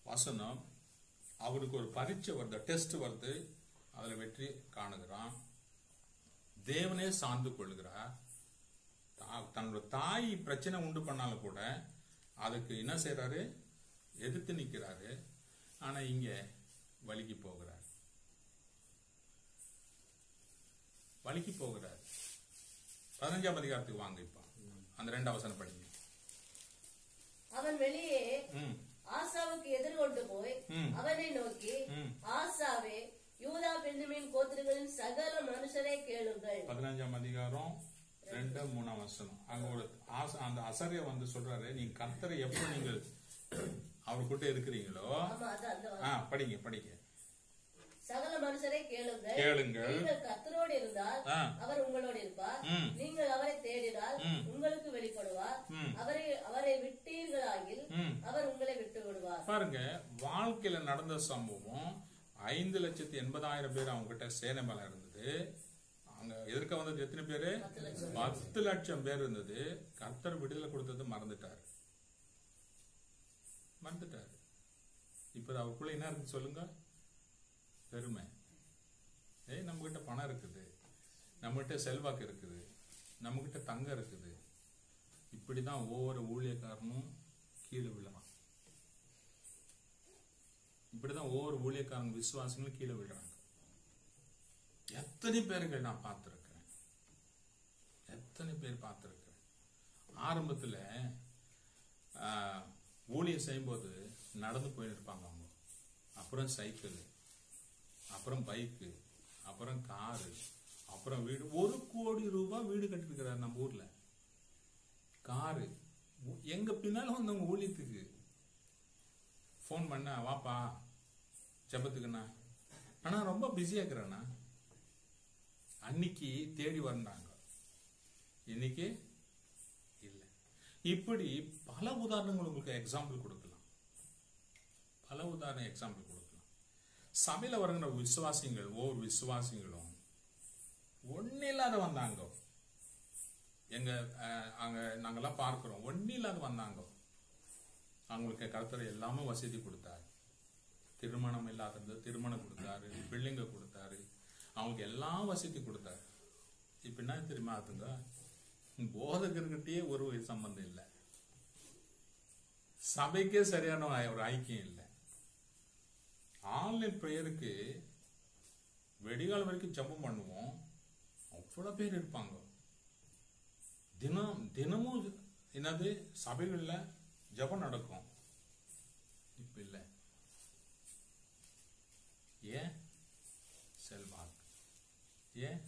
வசனம், அவருக்கு ஒரு பரீட்சை வருது, டெஸ்ட் வருது. அதுல வெற்றி காணுகிறான். தேவனே சார்ந்து கொள்கிறார். தன்னோட தாய் பிரச்சனை உண்டு பண்ணாலும் கூட அதுக்கு என்ன செய்யறாரு? எதிர்த்து நிக்கிறாரு. ஆனா இங்க வலிக்கு போகிறார். 15ஆம் அதிகாரத்துக்கு வாங்க. இப்ப அந்த 2ஆம் வசனம் படிங்க. அவன் வெளியே ஆசாவுக்கு எதிர்கொண்டு போய் அவனை நோக்கி, ஆசாவே, யூதா பென்யமீன் கோத்திரங்களின் சகல மனுஷரை கேளுங்கள். 15ஆம் அதிகாரம் 2-3 வசனம். அங்க ஒரு அந்த அசரிய வந்து சொல்றாரு, நீங்க கர்த்தரை எப்ப நீங்கள் அவர்கிட்ட இருக்கிறீங்களோ, படிங்க. சகல மனுஷரை கேளுங்கள். நீங்கள் கர்த்தரோடு இருந்தால் அவர் உங்களோடு இருப்பார். நீங்கள் அவரை தேடினால் உங்களுக்கு வெளிப்படுவார். அவரை விட்டீர்களாகில் அவர் உங்களை விட்டு விடுவார். பாருங்க, வாழ்க்கையில நடந்த சம்பவம். 5,80,000 பேர் அவங்க கிட்ட சேனை மேல இருந்தது. அங்க எதிர்க்க வந்தது எத்தனை பேரு? 10 லட்சம் பேர் இருந்தது. கர்த்தர் விடுதலை கொடுத்தது மறந்துட்டாரு. இப்ப அவருக்குள்ள என்ன இருக்கு சொல்லுங்க? பெருமை. நம்ம கிட்ட பணம் இருக்குது, நம்ம கிட்ட செல்வாக்கு இருக்குது, நம்ம கிட்ட தங்கம் இருக்குது. இப்படிதான் ஒவ்வொரு ஊழியக்காரனும் கீழே விழுறான். இப்படிதான் ஒவ்வொரு ஊழியக்காரன் விசுவாசங்களும் கீழே விழுறாங்க. எத்தனை பேர்கள் நான் பார்த்திருக்கிறேன். ஆரம்பத்துல ஊழியம் செய்யும்போது நடந்து போயிட்டு இருப்பாங்க அவங்க. அப்புறம் சைக்கிள், அப்புறம் பைக்கு, அப்புறம் காரு, அப்புறம் வீடு. 1 கோடி ரூபாய் வீடு கட்டிருக்கிறார் நம்ம ஊர்ல. காரு. எங்க பின்னால வந்தவங்க ஊழியத்துக்கு போன் பண்ண, வாப்பா ஜபத்துக்குண்ணா, ஆனா ரொம்ப பிஸியா இருக்கிறேண்ணா. அன்னைக்கு தேடி வந்தாங்க, இன்னைக்கு இல்லை. இப்படி பல உதாரணங்கள் உங்களுக்கு எக்ஸாம்பிள் கொடுக்கலாம், பல உதாரண எக்ஸாம்பிள் கொடுக்கலாம். சபையில வருகிற விசுவாசிகள் ஒவ்வொரு விசுவாசிகளும் ஒன்னு இல்லாத வந்தாங்க. எங்க அங்க நாங்கெல்லாம் பார்க்கிறோம், ஒன்னு இல்லாத வந்தாங்க. அவங்களுக்கு கர்த்தர் எல்லாமே வசதி கொடுத்தாரு. திருமணம் இல்லாத திருமணம் கொடுத்தாரு, பிள்ளைங்க கொடுத்தாரு, அவங்களுக்கு எல்லாம் வசதி கொடுத்தாரு. இப்ப என்ன தெரியுமா ஆகுங்க, போதகர்கிட்டயே ஒரு சம்பந்தம் இல்லை, சபைக்கே சரியான ஒரு ஐக்கியம் இல்லை. ஆன்லைன் பிரேயருக்கு வெடிகால வரைக்கும் ஜெபம் பண்ணுவோம், அவ்வளவு பேர் இருப்பாங்க. தினமும் என்னது சபைகள்ல ஜெபம் நடக்கும். இப்ப இல்ல. ஏன்? செல்வாக்கு, ஏன்?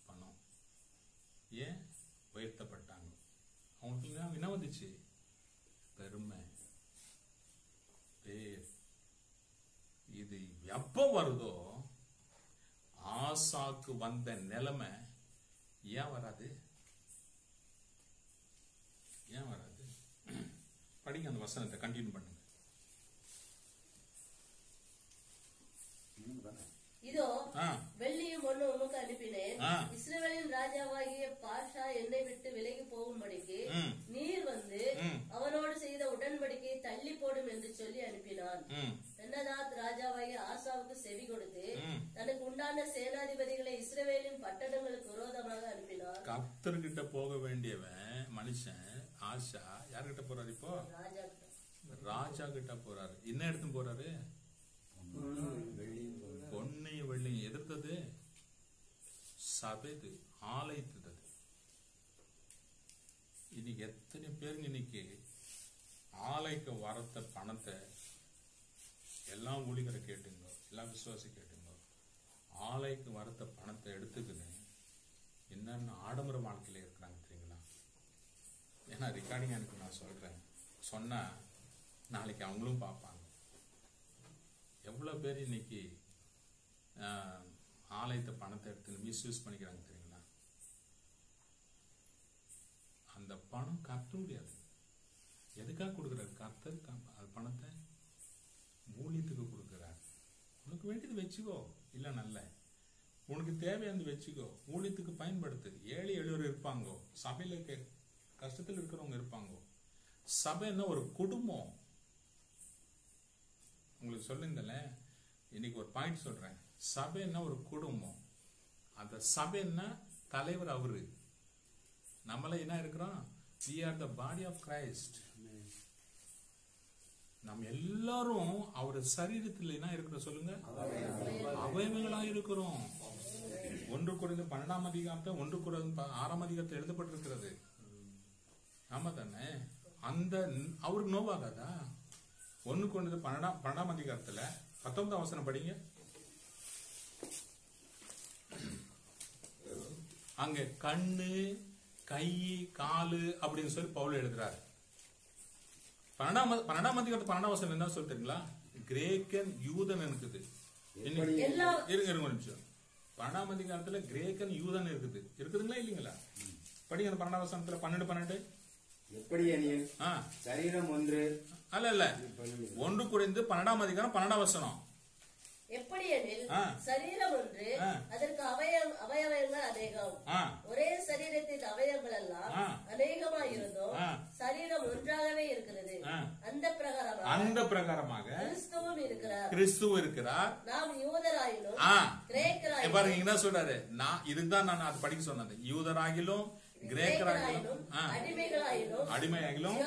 பணம், ஏன்? உயர்த்தப்பட்டாங்க. அவங்களுக்கு என்ன வந்துச்சு? பெருமை, பேர். இது எப்ப வருதோ, ஆசாக்கு வந்த நிலைமை ஏன் வராது? ஏன் வராது? படிங்க அந்த வசனத்தை, கண்டினியூ பண்ணுங்க. இதோ வெள்ளியும் பொன்னும் உமக்கு அனுப்பினேன், இஸ்ரவேலின் ராஜாவாகிய பாஷா என்னை விட்டு விலகி போகும்படிக்கு நீர் வந்து அவனோடு செய்த உடன்படிக்கையை தள்ளி போடும் என்று சொல்லி அனுப்பினான். பென்னதாத் ராஜாவாகிய ஆசாவுக்கு செவி கொடுத்து தனக்கு உண்டான சேனாதிபதிகளை இஸ்ரவேலின் பட்டணங்களுக்கு விரோதமாக அனுப்பினார். கர்த்தர்கிட்ட போக வேண்டியவன் மனுஷன் ஆஷா யார்கிட்ட போறாரு? இப்போ ராஜா கிட்ட போறாரு. என்ன எடுத்து போறாரு? பொன்னையும் வெள்ளையும் எதிர்த்தது சபைது, ஆலயத்தது. இன்னைக்கு எத்தனை பேருங்க இன்னைக்கு ஆலைக்கு வரத்த பணத்தை எல்லாம் ஊழியரை கேட்டுங்க, எல்லாம் விசுவாசி கேட்டுங்க, ஆலைக்கு வரத்த பணத்தை எடுத்துக்கின்னு என்னென்ன ஆடம்பர வாழ்க்கையில இருக்கிறாங்க தெரியுங்களா? ஏன்னா ரெக்கார்டிங் எனக்கு நான் சொல்றேன், சொன்னா நாளைக்கு அவங்களும் பார்ப்பாங்க. எவ்வளவு பேர் இன்னைக்கு ஆலயத்தை பணத்தை எடுத்து மிஸ்யூஸ் பண்ணிக்கிறாங்க தெரியுங்களா? அந்த பணம் கட்ட முடியாது. எதுக்காக கொடுக்குறாரு? கர்த்தர் அது பணத்தை ஊழியத்துக்கு கொடுக்குறாரு. உனக்கு வேண்டியது வச்சுக்கோ, இல்ல நல்ல உனக்கு தேவையானது வச்சுக்கோ, ஊழியத்துக்கு பயன்படுத்து. ஏழை எளியோர் இருப்பாங்க, சபையில கஷ்டத்தில் இருக்கிறவங்க இருப்பாங்க. சபைன்னா ஒரு குடும்பம். உங்களுக்கு சொல்லிருந்தல, இன்னைக்கு ஒரு பாயிண்ட் சொல்றேன். சபைன்னா ஒரு குடும்பம். அந்த சபைன்னா தலைவர் அவரு. நம்மள என்ன இருக்கிறோம்? We are the body of Christ. நம்ம எல்லாரும் அவர் சரீரத்தில் என்ன இருக்கிறோம் சொல்லுங்க? அவயவங்களா இருக்கிறோம். 1 Corinthians 12ஆம் அதிகாரத்தை 1 Corinthians 6ஆம் அதிகாரத்தில் எழுதப்பட்டிருக்கிறது. ஆமா தானே? அந்த அவருக்கு நோவாகாதா? 1 Corinthians 12ஆம் அதிகாரத்துல 19ஆம் வசனம் படிங்க. அங்க கண்ணு, கை, காலு அப்படின்னு சொல்லி பவுல் எழுதுறாரு. 12ஆம் அதிகாரத்து 12ஆம் வசனம் என்ன சொல்றீங்களா? கிரேக்கன் யூதன் இருக்குது. இருங்க ஒரு நிமிஷம். 12ஆம் அதிகாரத்துல கிரேக்கன் யூதன் இருக்குது. இருக்குதுங்களா இல்லீங்களா? படிங்க அந்த 12ஆம் வசனத்துல 12 எப்படி எனில் சரீரம் ஒன்று அல்ல 1 Corinthians 12ஆம் அதிகாரம் 12ஆம் வசனம். எப்படி எனில் சரீரம் ஒன்று, அதற்கு அவயவங்கள் அநேகம். ஒரே சரீரத்தின் அவயவங்கள் எல்லாம் அநேகமாயிருந்தோம், சரீரம் ஒன்றாகவே இருக்கிறது. அந்த பிரகாரமாக கிறிஸ்துவும் இருக்கிறார். நாம் யூதராயிலும் கிரேக்கராயிலும். பாருங்க என்ன சொல்றாரு? நான் இதுதான் நான் அது படிக்க சொன்னது. யூதராகிலும் கிரேக்கராகிலும் அடிமையாகிலும்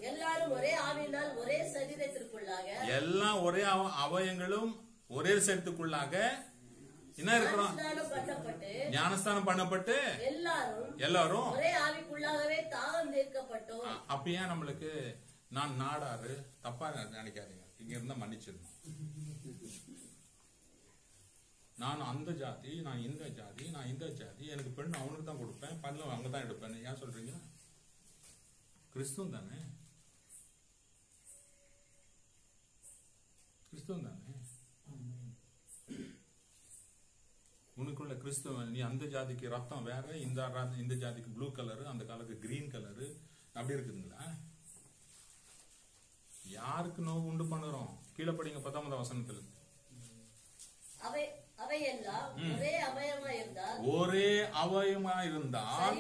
எல்லாரும் ஒரே ஆவியினால் ஒரே சரீரத்திற்குள்ளாக, எல்லாம் ஒரே அவயங்களும் ஒரே சரீரத்துக்குள்ளாக என்ன இருக்கிறோம்? ஞானஸ்தானம் பண்ணப்பட்டு எல்லாரும் ஒரே ஆவிக்குள்ளாகவே தாகம் தீர்க்கப்பட்டோம். அப்பயே நம்மளுக்கு நான் நாடாரு தப்பா நினைக்காதீங்க, இங்க இருந்தா மன்னிச்சிடணும். நான் அந்த ஜாதி, நான் இந்த ஜாதி, நான் இந்த ஜாதி, எனக்கு பெண் அவனுக்கு தான் கொடுப்பேன், பல்ல அங்கதான் எடுப்பேன். ஏன் சொல்றீங்க? கிறிஸ்துவம் தானே, கிறிஸ்துவம் தானே. உனக்குள்ள கிறிஸ்தவன், நீ அந்த ஜாதிக்கு ரத்தம் வேற, இந்த ஜாதிக்கு ப்ளூ கலரு, அந்த காலத்துக்கு கிரீன் கலரு, அப்படி இருக்குதுங்களா? யாருக்கு நோவு உண்டு பண்ணுறோம்? கீழே படிங்க 19ஆம் வசனத்துல. ஒரே அவயமா இருந்தால்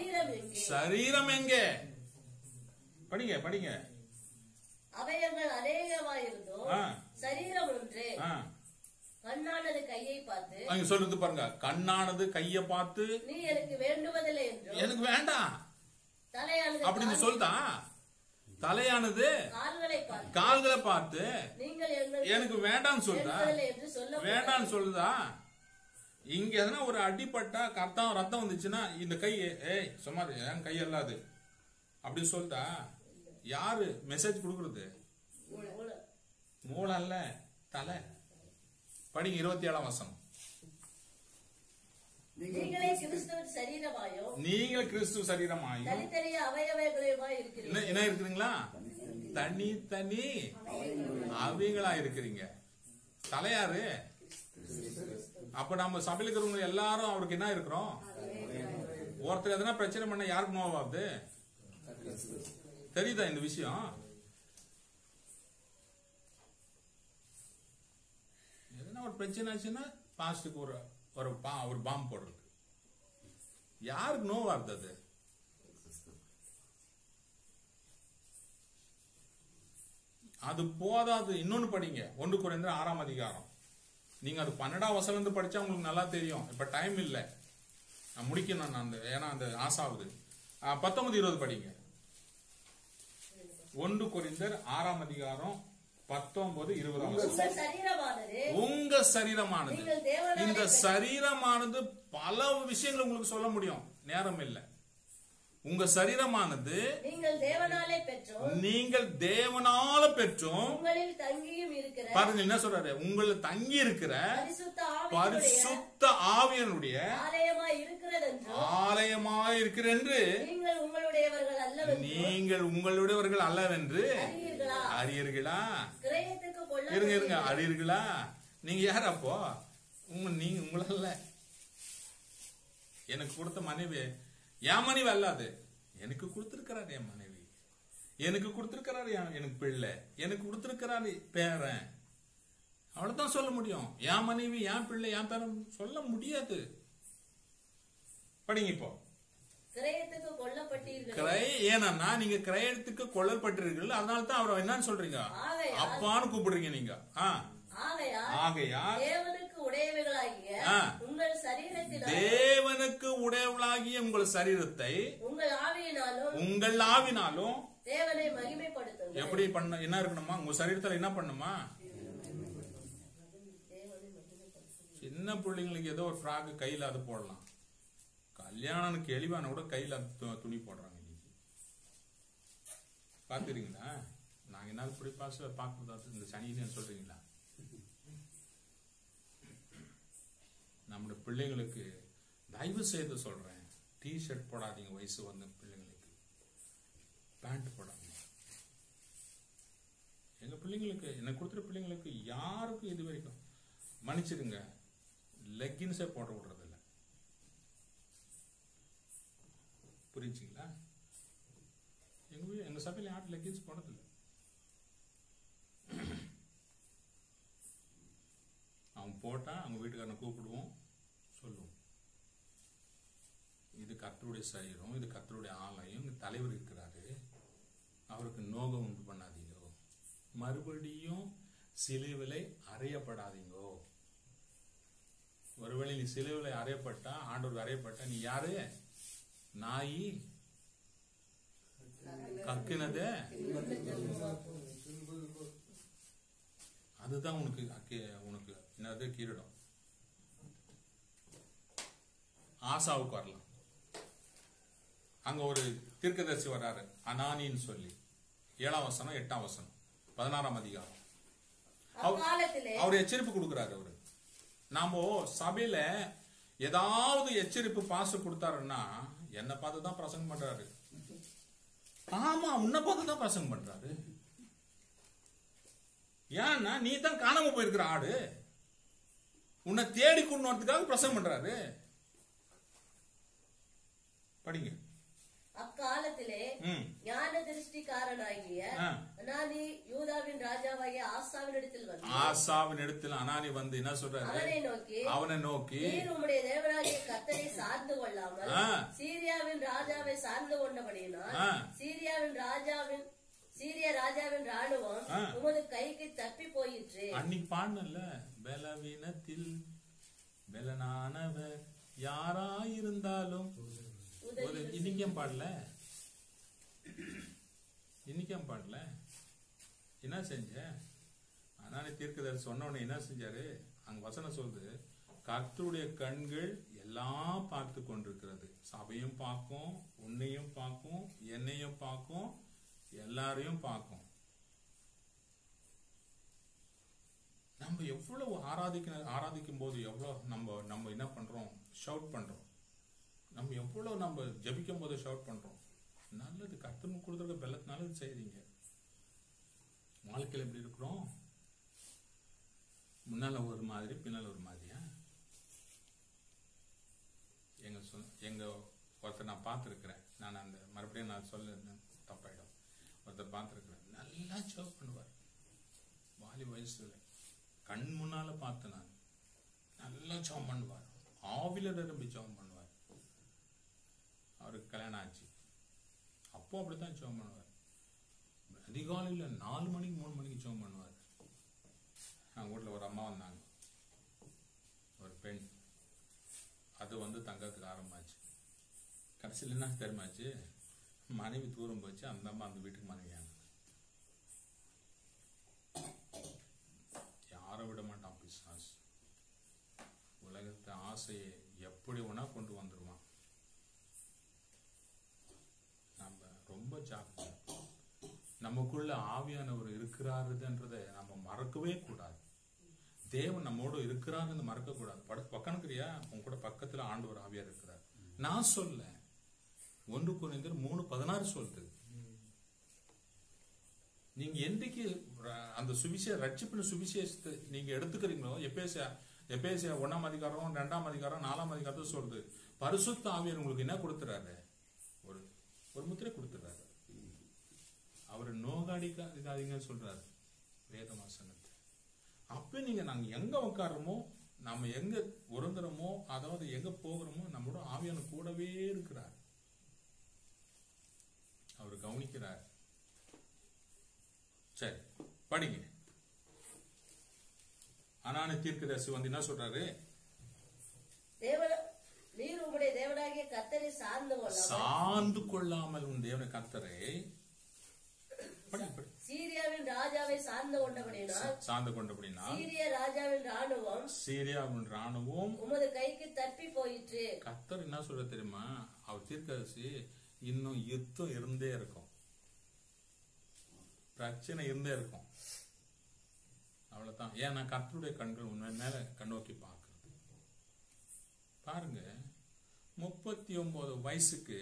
சரீரம் எங்கே? படிங்க படிங்க. அவயங்கள் அநேகமாயிருந்தோம், சரீரம் ஒன்றே. கண்ணானது கையை பார்த்து, அங்க சொல்றது பாருங்க, கண்ணானது கையை பார்த்து நீ எனக்கு வேண்டுவதில்லை என்றும், எனக்கு வேண்டாம் தலையானது அப்படின்னு சொல்லுதா? தலையானது கால்களை பார்த்து நீங்கள் எனக்கு வேண்டாம்னு சொல்றா? வேண்டாம்னு சொல்லுதா? இங்க எதனா ஒரு அடிப்பட்டா ரத்தம் வந்துச்சுன்னா இந்த கை ஏய் சுமார் என் கை அல்லாது அப்படி சொல்லிட்டா யாரு மெசேஜ் கொடுக்கறது? மூளை அல்ல, தலை. படிங்க 27ஆம் வசனம். நீங்களே கிறிஸ்துவ சரீரமாயும், நீங்கள் கிறிஸ்துவ சரீரமாயும் தனித்தனி அவயவங்களாய் இருக்கிறீங்க. என்ன இருக்கிறீங்களா? தனி அவைகளா இருக்கிறீங்க. தலையாரு? அப்ப நம்ம சபையில் இருக்கிறவங்க எல்லாரும் அவருக்கு என்ன இருக்கிறோம்? ஒருத்தர் எதனா பிரச்சனை பண்ண யாருக்கு நோவாது? தெரியுதா இந்த விஷயம்? எதனா ஒரு பிரச்சனை ஆச்சுன்னா பாஸ்டுக்கு ஒரு பாம்பு போடுறது. யாருக்கு நோவாது அது? அது போதாது. இன்னொன்னு படிங்க, 1 கொரிந்தியர் 6ஆம் அதிகாரம். நீங்க அது 12ஆம் வசனம் படிச்சா உங்களுக்கு நல்லா தெரியும். இப்ப டைம் இல்ல, நான் முடிக்கணும். நான் ஏன்னா அந்த ஆசாவது 19-20 படிங்க. 1 கொரிந்தியர் 6ஆம் அதிகாரம் 19-20. உங்க சரீரமானது, இந்த சரீரமானது பல விஷயங்கள் உங்களுக்கு சொல்ல முடியும், நேரம் இல்லை. உங்க சரீரமானது நீங்கள் தேவனால பெற்றும் பாருங்க என்ன சொல்றாரு? உங்களை தங்கி இருக்கிற பரிசுத்த ஆவியனுடைய ஆலயமாய் இருக்கிற என்று நீங்கள் உங்களுடையவர்கள் அல்லவென்று அறியீர்களா? இருங்க அறியீர்களா? நீங்க யார் அப்போ? நீங்க உங்களல்ல. எனக்கு கொடுத்த மனைவி என் மனைவி அல்லாது, எனக்கு கொடுத்திருக்கிறார் என் மனைவி, எனக்கு கொடுத்திருக்கிறார் எனக்கு பிள்ளை, எனக்கு கொடுத்திருக்கிறாரு பேரன். அவ்வளவுதான் சொல்ல முடியும். என் மனைவி, என் பிள்ளை, என் பேரன் சொல்ல முடியாது. படிங்க இப்போ. ஏன்னா நீங்க கிரயத்துக்கு கொல்லப்பட்டீர்கள், அதனால தான் அவரை என்னன்னு சொல்றீங்க? அப்பான்னு கூப்பிடுறீங்க நீங்க. ஆகையால் தேவனுக்கு உடையவளாகிய உங்கள் சரீரத்தை உங்கள் ஆவினாலும் தேவனை மகிமைப்படுத்துங்கள். எப்படி பண்ண என்ன இருக்கணுமா? உங்க சரீரத்துல என்ன பண்ணுமா? சின்ன பிள்ளைங்களுக்கு ஏதோ ஒரு ஃப்ராக் கையில அது போடலாம். கல்யாணம் கேள்வியான கூட கையில துணி போடுறாங்க. பாத்துறீங்களா? நாங்க என்ன இப்படி பாக்குறது இந்த சனின்னு சொல்றீங்களா? நம்முடைய பிள்ளைங்களுக்கு தயவு செய்து சொல்றேன், டி ஷர்ட் போடாதீங்க. வயசு வந்த பிள்ளைங்களுக்கு பேண்ட் போடாதீங்க. எங்க பிள்ளைங்களுக்கு, என்ன கொடுத்துற பிள்ளைங்களுக்கு யாருக்கும் இது வரைக்கும் மன்னிச்சிருங்க, லெக்கின்ஸே போட விடுறது இல்லை. புரிஞ்சுங்களா? எங்க சபையில யாரும் லெக்கின்ஸ் போடுறதில்லை. அவன் போட்டா அவங்க வீட்டுக்காரனை கூப்பிடுவோம், சொல்லுவோம், இது கர்த்தருடைய சரீரம், இது கர்த்தருடைய ஆலயம், இந்த தலைவர் இருக்கிறாரு, அவருக்கு நோகம் உண்டு பண்ணாதீங்க, மறுபடியும் சிலுவிலை அறையப்படாதீங்கோ. ஒருவேளை நீ சிலுவிலை அறையப்பட்டா, ஆண்டவர் அறையப்பட்டா, நீ யாரு? நாயி கக்கினத அதுதான் உனக்கு என்னது கீரிடம். ஆசாவுக்கு வரலாம். அங்க ஒரு தீர்க்கதரிசி வர்றாரு, அனானின்னு சொல்லி. 7ஆம் வசனம் 8ஆம் வசனம் 16ஆம் அதிகாரம். அவர் எச்சரிப்பு கொடுக்கிறாரு. அவரு நாம சபையில ஏதாவது எச்சரிப்பு பாச கொடுத்தாருன்னா என்ன பார்த்து தான் பிரசங்கம் பண்றாரு. ஆமா, உன்னை பார்த்து தான் பிரசங்கம் பண்றாரு. ஏன்னா நீ தான் காணாம போயிருக்கிற ஆடு. உன்னை தேடி கொண்டு வரதுக்காக பிரசங்கம் பண்றாரு. படிங்க. அக்காலத்திலே ஞான திருஷ்டிக்காரனாகிய அனானி யூதாவின் ராஜாவாகிய ஆசாவின் இடத்தில் அனானி வந்து என்ன சொல்றாரு? அவனை நோக்கி நீர் உம்முடைய தேவனாகிய கர்த்தரை சார்ந்து கொள்ளாமல் சீரியாவின் ராஜாவை சார்ந்து கொண்டபடியினால் சீரிய ராஜாவின் ராணுவம் உமது கைக்கு தப்பி போயிற்று. அன்னைக்கு பாடல, பலவீனத்தில் பலனானவர் யாராயிருந்தாலும். இன்னைக்கும் பாடல என்ன செஞ்ச? அனானி தீர்க்கதரிசி சொன்ன உடனே என்ன செஞ்சாரு? அங்க வசனம் சொல்லுது, கர்த்தருடைய கண்கள் எல்லாம் பார்த்து கொண்டிருக்கிறது. சபையும் பார்க்கும், உன்னையும் பார்க்கும், என்னையும் பார்க்கும், எல்லாரையும் பார்க்கும். நம்ம எவ்வளவு ஆராதிக்கும் போது எவ்வளவு நம்ம என்ன பண்றோம்? ஷவுட் பண்றோம். நம்ம எவ்வளவு நம்ம ஜபிக்கும் போது ஷவுட் பண்றோம். நல்லது, கர்த்தருக்கு கொடுத்துருக்க பெல்லத்தினால இது செய்றீங்க. வாழ்க்கையில் எப்படி இருக்கிறோம்? முன்னால ஒரு மாதிரி, பின்னால ஒரு மாதிரியா? எங்க ஒருத்தர் நான் பார்த்துருக்கிறேன். நான் அந்த மறுபடியும் நான் சொல்ல தப்பாயிடும். ஒருத்தர் பார்த்துருக்கிறேன், நல்லா ஜெபம் பண்ணுவார். வாலி வயசுல கண் முன்னால பார்த்து நான் நல்லா ஜெபம் பண்ணுவார். ஆவில நிரம்பி ஜெபம் பண்ணுவார். அவருக்கு கல்யாணம் ஆச்சு. அப்போ அப்படித்தான் ஜெபம் பண்ணுவார். அதிகாலையில் 4 மணிக்கு 3 மணிக்கு ஜெபம் பண்ணுவார். அவங்க வீட்டில் ஒரு அம்மா வந்தாங்க, ஒரு பெண். அது வந்து தங்கறதுக்கு ஆரம்பிச்சு. கடைசியில் என்ன தெரியுமாச்சு? மனைவி தூரம் போச்சு. அந்த அம்மா அந்த வீட்டுக்கு மனைவியான. யாரை விட மாட்டான் பிசாசு. உலகத்தை ஆசையை எப்படி வேணா கொண்டு வந்துருவான். நம்ம ரொம்ப ஜாக்கிரதை. நமக்குள்ள ஆவியானவர் இருக்கிறாருன்றதை நம்ம மறக்கவே கூடாது. தேவன் நம்மோட இருக்கிறாருன்னு மறக்க கூடாது. பக்கனுக்குறியா உங்க கூட பக்கத்துல ஆண்டவர் ஆவியா இருக்கிறார். நான் சொல்ல 1 கொரிந்தியர் 3:16 சொல்லுது. நீங்க என்றைக்கு அந்த ரட்சிப்பின் சுவிசேஷத்தை நீங்க எடுத்துக்கிறீங்களோ, எபேசியா 1ஆம் அதிகாரம் 2ஆம் அதிகாரம் 4ஆம் அதிகாரத்தை சொல்றது, பரிசுத்த ஆவியார் உங்களுக்கு என்ன கொடுத்துறாரு? ஒரு முத்திரை கொடுத்துறாரு. அவரு நோகாடிக்காதீங்கன்னு சொல்றாரு வேதவாசனத்தை. அப்ப நாங்க எங்க உட்காடுறோமோ, நாம எங்க உறங்குறோமோ, அதாவது எங்க போகிறோமோ, நம்மளோட ஆவியான கூடவே இருக்கிறார். அவரு கவனிக்கிறார். சரி, படிங்க. அனானி தீர்க்கதரிசி வந்து என்ன சொல்றாரு? நீர் உம்முடைய தேவனாகிய கர்த்தரை சார்ந்து கொள்ளாமல் உன் தேவனை கர்த்தரை சீரியாவின் ராஜாவை சார்ந்து கொண்டபடினால் சீரியாவின் ராணுவம் உமது கைக்கு தப்பி போயிற்று. கர்த்தர் என்ன சொல்ற தெரியுமா? அவர் தீர்க்கதரிசி, இன்னும் யுத்தம் இருந்தே இருக்கும், பிரச்சனை இருந்தே இருக்கும். அவ்வளவுதான். ஏன்னா கர்த்தருடைய கண்கள் உண்மை மேல கண்ணோக்கி பார்க்கிறது. பாருங்க, 39 வயசுக்கு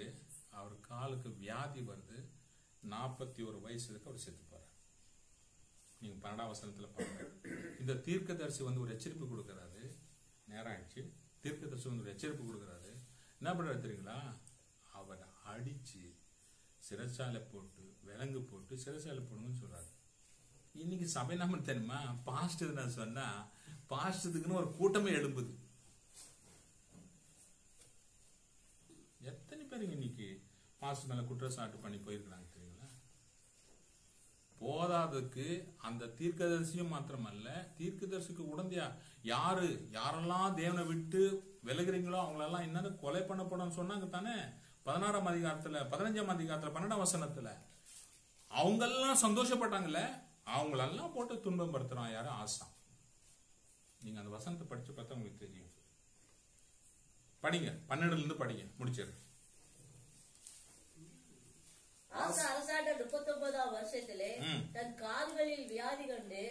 அவர் காலுக்கு வியாதி வருது. 41 வயசுக்கு அவர் செத்து போறார். நீங்க 12ஆம் வசனத்துல பாருங்க. இந்த தீர்க்கதரிசி வந்து ஒரு எச்சரிப்பு கொடுக்கிறாரு. நேரம் ஆயிடுச்சு. தீர்க்கதரிசி வந்து ஒரு எச்சரிப்பு கொடுக்கிறாரு. என்ன பண்றாரு தெரியுங்களா? அவரை அடிச்சு சிறைச்சாலை போட்டு, விலங்கு போட்டு சிறைச்சாலை போடுங்கன்னு சொல்றாரு. இன்னைக்கு சபை நாம தெரியுமா? பாஸ்ட் நான் சொன்னா பாஸ்டத்துக்குன்னு ஒரு கூட்டமே எழும்புது. எத்தனை பேருங்க இன்னைக்கு பாஸ்டர் மேல குற்றச்சாட்டு பண்ணி போயிருக்கிறாங்க தெரியுங்களா? போதாதுக்கு அந்த தீர்க்கதரிசியும் மாத்திரமல்ல, தீர்க்கதரிசிக்கு உடந்தையா யாரெல்லாம் தேவனை விட்டு விலகுறீங்களோ அவங்களெல்லாம் என்னன்னு கொலை பண்ணப்படும் சொன்னாங்க தானே? 16ஆம் அதிகாரத்துல, 15ஆம் அதிகாரத்துல, 12ஆம் வசனத்துல அவங்கெல்லாம் சந்தோஷப்பட்டாங்கல்ல, அவங்களெல்லாம் போட்டு துன்பம் படுத்துறான் யாரு? ஆசா. நீங்க அந்த வசனத்தை படிச்சு பார்த்தா உங்களுக்கு தெரியும். படிங்க, 12ல இருந்து படிங்க, முடிச்சிரு. அரசாண்ட 39ஆம் வருஷத்திலே தன் கால்களில் வியாதி கண்டு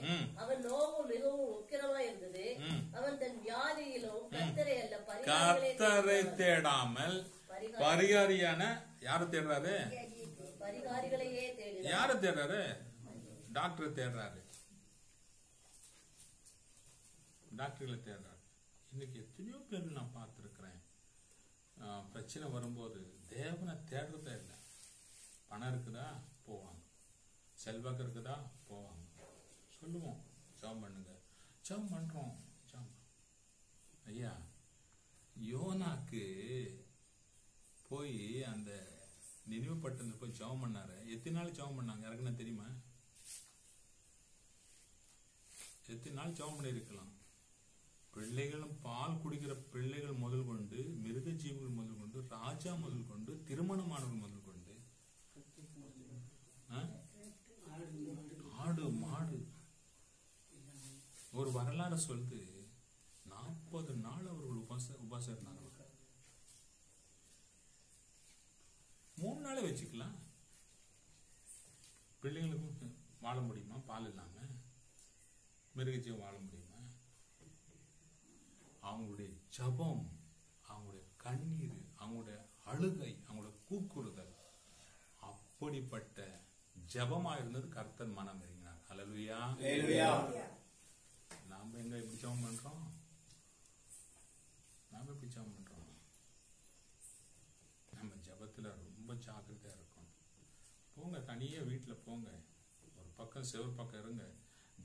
அவன் நோவும் மிகவும் உக்கிரமா இருந்தது. அவன் தன் வியாதியிலும் கர்த்தரை தேடாமல் பரிகாரியான யாரு தேடுறாரு? பரிகாரிகளையே தேடுறாரு. யாரு தேடுறாரு? டாக்டர் தேடுறாரு. டாக்டர்களை தேடுறாரு. இன்னைக்கு எத்தனையோ பேர் நான் பார்த்துருக்கிறேன், பிரச்சனை வரும்போது தேவனை தேடுறதே இல்லை. பணம் இருக்குதா போவாங்க, செல்வாக்கு இருக்குதா போவாங்க. சொல்லுவோம் ஜெபம் பண்ணுங்க, ஜெபம் பண்றோம். ஐயா, யோனாக்கு போய் அந்த நினைவு பட்டணத்துல போய் ஜெபம் பண்ணாரு. எத்தனை நாள் ஜெபம் பண்ணாங்க எனக்கு என்ன தெரியுமா? எத்தனை நாள் ஜெபம் பண்ணிருக்கலாம். பிள்ளைகளும் பால் குடிக்கிற பிள்ளைகள் முதல் கொண்டு, மிருக ஜீவிகள் முதல் கொண்டு, ராஜா முதல் கொண்டு, திருமணமானவர்கள் முதல் கொண்டு, ஆடு மாடு. ஒரு வரலாறு சொல்லுது, 40 நாள் அவர்கள் உபாசம் இருந்தாங்க. 3 நாளே வச்சுக்கலாம். பிள்ளைங்களுக்கும் வாழ முடியுமா? பால் இல்லாம மிருகஜீவம் வாழ முடியுமா? அவங்களுடைய ஜபம், அவங்களுடைய கண்ணீர், அவங்களுடைய அழுகை, அவங்களுடைய கூக்குறுதல் அப்படிப்பட்ட ஜபமா இருந்தது. கர்த்தர் மனம் இறங்கினார். அல்லேலூயா. நாம எங்க எப்படி ஜபம் பண்றோம்? நாம எப்படி ஜபம் பண்றோம்? நம்ம ஜபத்துல ரொம்ப ஜாக்கிரதையா இருக்கணும். போங்க, தனியே வீட்டுல போங்க, ஒரு பக்கம் செவ்வறு பக்கம் இருங்க,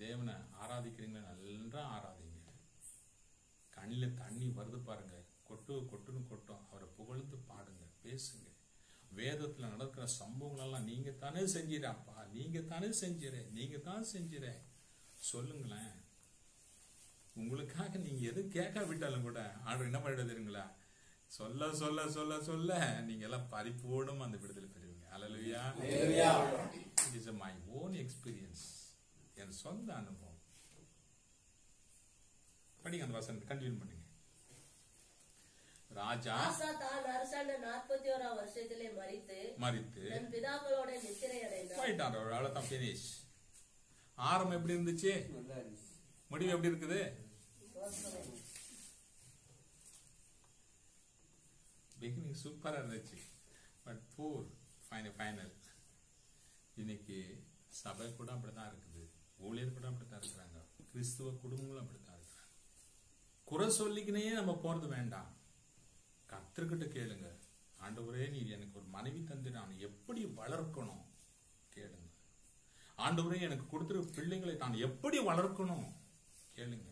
தேவனை ஆராதிக்கிறீங்க, நல்லா ஆராதிங்க. கண்ணில் தண்ணி வருது பாருங்க, கொட்டுன்னு கொட்டும். அவரை புகழ்ந்து பாடுங்க, பேசுங்க. வேதத்துல நடக்கிற சம்பவங்கள் எல்லாம் நீங்க தானே செஞ்சிடாப்பா, நீங்க தானே செஞ்சிட சொல்லுங்களேன். உங்களுக்காக நீங்க எது கேட்க விட்டாலும் கூட ஆர்டர் என்ன பண்ணிட தெரியுங்களா? சொல்ல சொல்ல சொல்ல சொல்ல நீங்க எல்லாம் பரிபூர்ணமா அந்த விடுதலை பெறுவீங்க. Hallelujah. It is my own experience, என் சொந்த அனுபவம். படிங்க அந்த வசனத்தை கண்டினியூ பண்ணுங்க. ராஜா தான் அரசாண்ட 41 வருஷத்திலே மரித்து தன் பிதாக்களோட நித்திரை அடைந்தார். அவ்வளவுதான் பினிஷ். ஆரம்பம் எப்படி இருந்துச்சு? முடிவு எப்படி இருக்குது? பிகினிங் சூப்பரா இருந்துச்சு, பட் பூர் ஃபைனல். இன்னைக்கு சபை கூட அப்படித்தான் இருக்குது, ஊழியர் கூட அப்படித்தான் இருக்கிறாங்க, கிறிஸ்துவ குடும்பங்களும் அப்படித்தான் இருக்கிறாங்க. குறை சொல்லிக்கினே நம்ம போறது வேண்டாம். கர்த்தர்கிட்ட கேளுங்க, ஆண்டவரே நீர் எனக்கு ஒரு மனைவி தந்து நான் எப்படி வளர்க்கணும் கேளுங்க. ஆண்டவரே எனக்கு கொடுத்திருக்க பிள்ளைகளை நான் எப்படி வளர்க்கணும் கேளுங்க.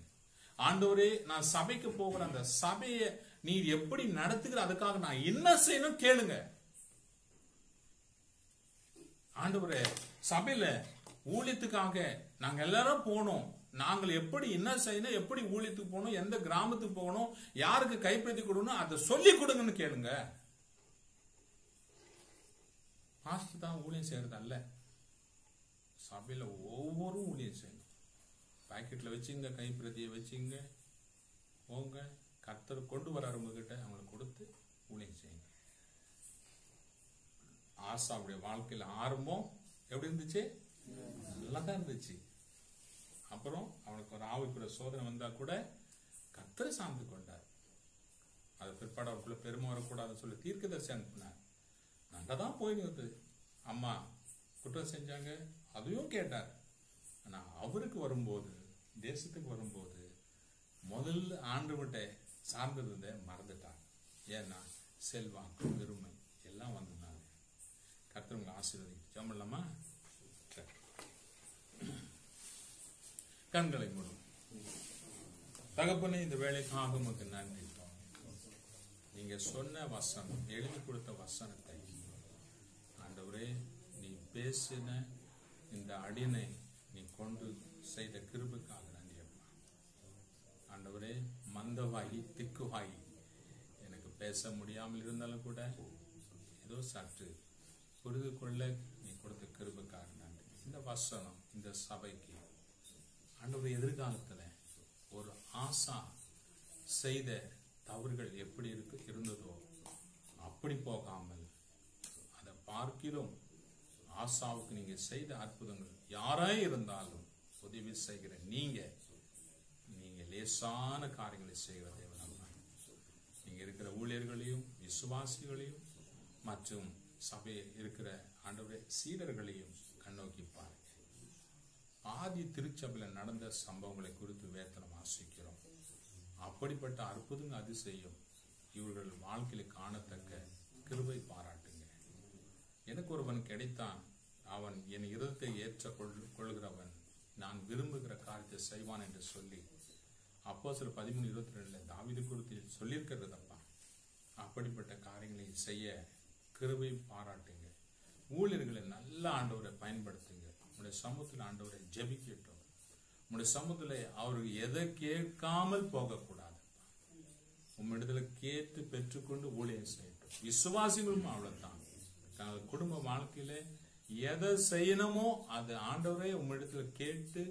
ஆண்டவரே நான் சபைக்கு போகிற அந்த சபையை நீர் எப்படி நடத்துகிற, அதுக்காக நான் என்ன செய்யணும் கேளுங்க. ஆண்டவரே சபையில ஊழியத்துக்காக நாங்க எல்லாரும் போனோம், நாங்கள் எப்படி என்ன செய்யணும், எப்படி ஊழியத்துக்கு போகணும், எந்த கிராமத்துக்கு போகணும், யாருக்கு கைப்பற்றி கொடுக்கணும், அதை சொல்லி கொடுங்கன்னு கேளுங்க. பாஸ்டர் தான் ஊழியம் செய்யறது அல்ல, சபையில ஒவ்வொரு ஊழியம் செய்யணும். பாக்கெட்ல வச்சுங்க, கைப்பிரதியை வச்சுங்க, போங்க, கர்த்தர் கொண்டு வர்றவங்க கிட்ட அவங்களுக்கு கொடுத்து ஊழியம் செய்யுங்க. ஆசாவுடைய வாழ்க்கையில ஆரம்பம் எப்படி இருந்துச்சு? நல்லாதான் இருந்துச்சு. அப்புறம் அவனுக்கு ஒரு ஆவிக்குள்ள சோதனை வந்தா கூட கர்த்தரை சார்ந்து கொண்டார். அது பிற்பாடு அவருக்குள்ள பெருமை வரக்கூடாதுன்னு சொல்லி தீர்க்கதரிசி அனுப்பினார். நல்லாதான் போயிருந்தது. அம்மா குற்றம் செஞ்சாங்க, அதையும் கேட்டார். ஆனா அவருக்கு வரும்போது, தேசத்துக்கு வரும்போது முதல்ல ஆண்டவர்கிட்ட சார்ந்திருந்த மறந்துட்டாங்க. ஏன்னா செல்வாக்கு, பெருமை எல்லாம் வந்ததுனால. கர்த்தர் உங்களை ஆசீர்வதிக்க ஜெபம் பண்ணலாமா? கண்களை மூடும். தகப்பனே, இந்த வேலைக்காக உமக்கு நன்றி. நீங்க சொன்ன வசனம், எழுதி கொடுத்த வசனத்தை ஆண்டவரே நீ பேசின இந்த அடினை நீ கொண்டு செய்த கிருபைக்காக நன்றி அப்பா. ஆண்டவரே, மந்தவாயி திக்குவாயி எனக்கு பேச முடியாமல் இருந்தாலும் கூட ஏதோ சற்று புரிந்து கொள்ள நீ கொடுத்த கிருபைக்காக நன்றி. இந்த வசனம் இந்த சபைக்கு ஆண்டவரே எதிர்காலத்துல ஒரு ஆசா செய்த தவறுகள் எப்படி இருந்ததோ அப்படி போகாமல் அதை பார்க்கிறோம். ஆசாவுக்கு நீங்க செய்த அற்புதங்கள் யாராய் இருந்தாலும் உதவி செய்கிற நீங்க லேசான காரியங்களை செய்கிற தேவன். நீங்க இருக்கிற ஊழியர்களையும் விசுவாசிகளையும் மற்றும் சபையில் இருக்கிற ஆண்டவரே சீடர்களையும் கண்ணோக்கி பாருங்க. ஆதி திருச்சபையில் நடந்த சம்பவங்களை குறித்து வேதனை வாசிக்கிறோம். அப்படிப்பட்ட அற்புதங்க அதிசயம் இவர்கள் வாழ்க்கையில காணத்தக்க கிருபை பாராட்டுங்க. எனக்கு ஒருவன் கிடைத்தான், அவன் என் இருதத்தை ஏற்ற கொள்கிறவன், நான் விரும்புகிற காரியத்தை செய்வான் என்று சொல்லி அப்போஸ்தலர் 13:22 தாவீது குறித்து சொல்லியிருக்கிறதப்பா. அப்படிப்பட்ட காரியங்களை செய்ய கிருபை பாராட்டுங்க. ஊழியர்களை நல்ல ஆண்டவரை பயன்படுத்துங்க. உங்களுடைய சமூகத்தில் ஆண்டவரை ஜெபிக்கட்டும். உங்களுடைய சமூகத்தில் அவருக்கு எதை கேட்காமல் போகக்கூடாது. உம்மிடத்துல கேட்டு பெற்றுக்கொண்டு ஊழியம் செய்யட்டும். விசுவாசிகளும் அவ்வளவுதான். தனது குடும்ப வாழ்க்கையில எதை செய்யணுமோ அது ஆண்டவரே உம்மிடத்துல கேட்டு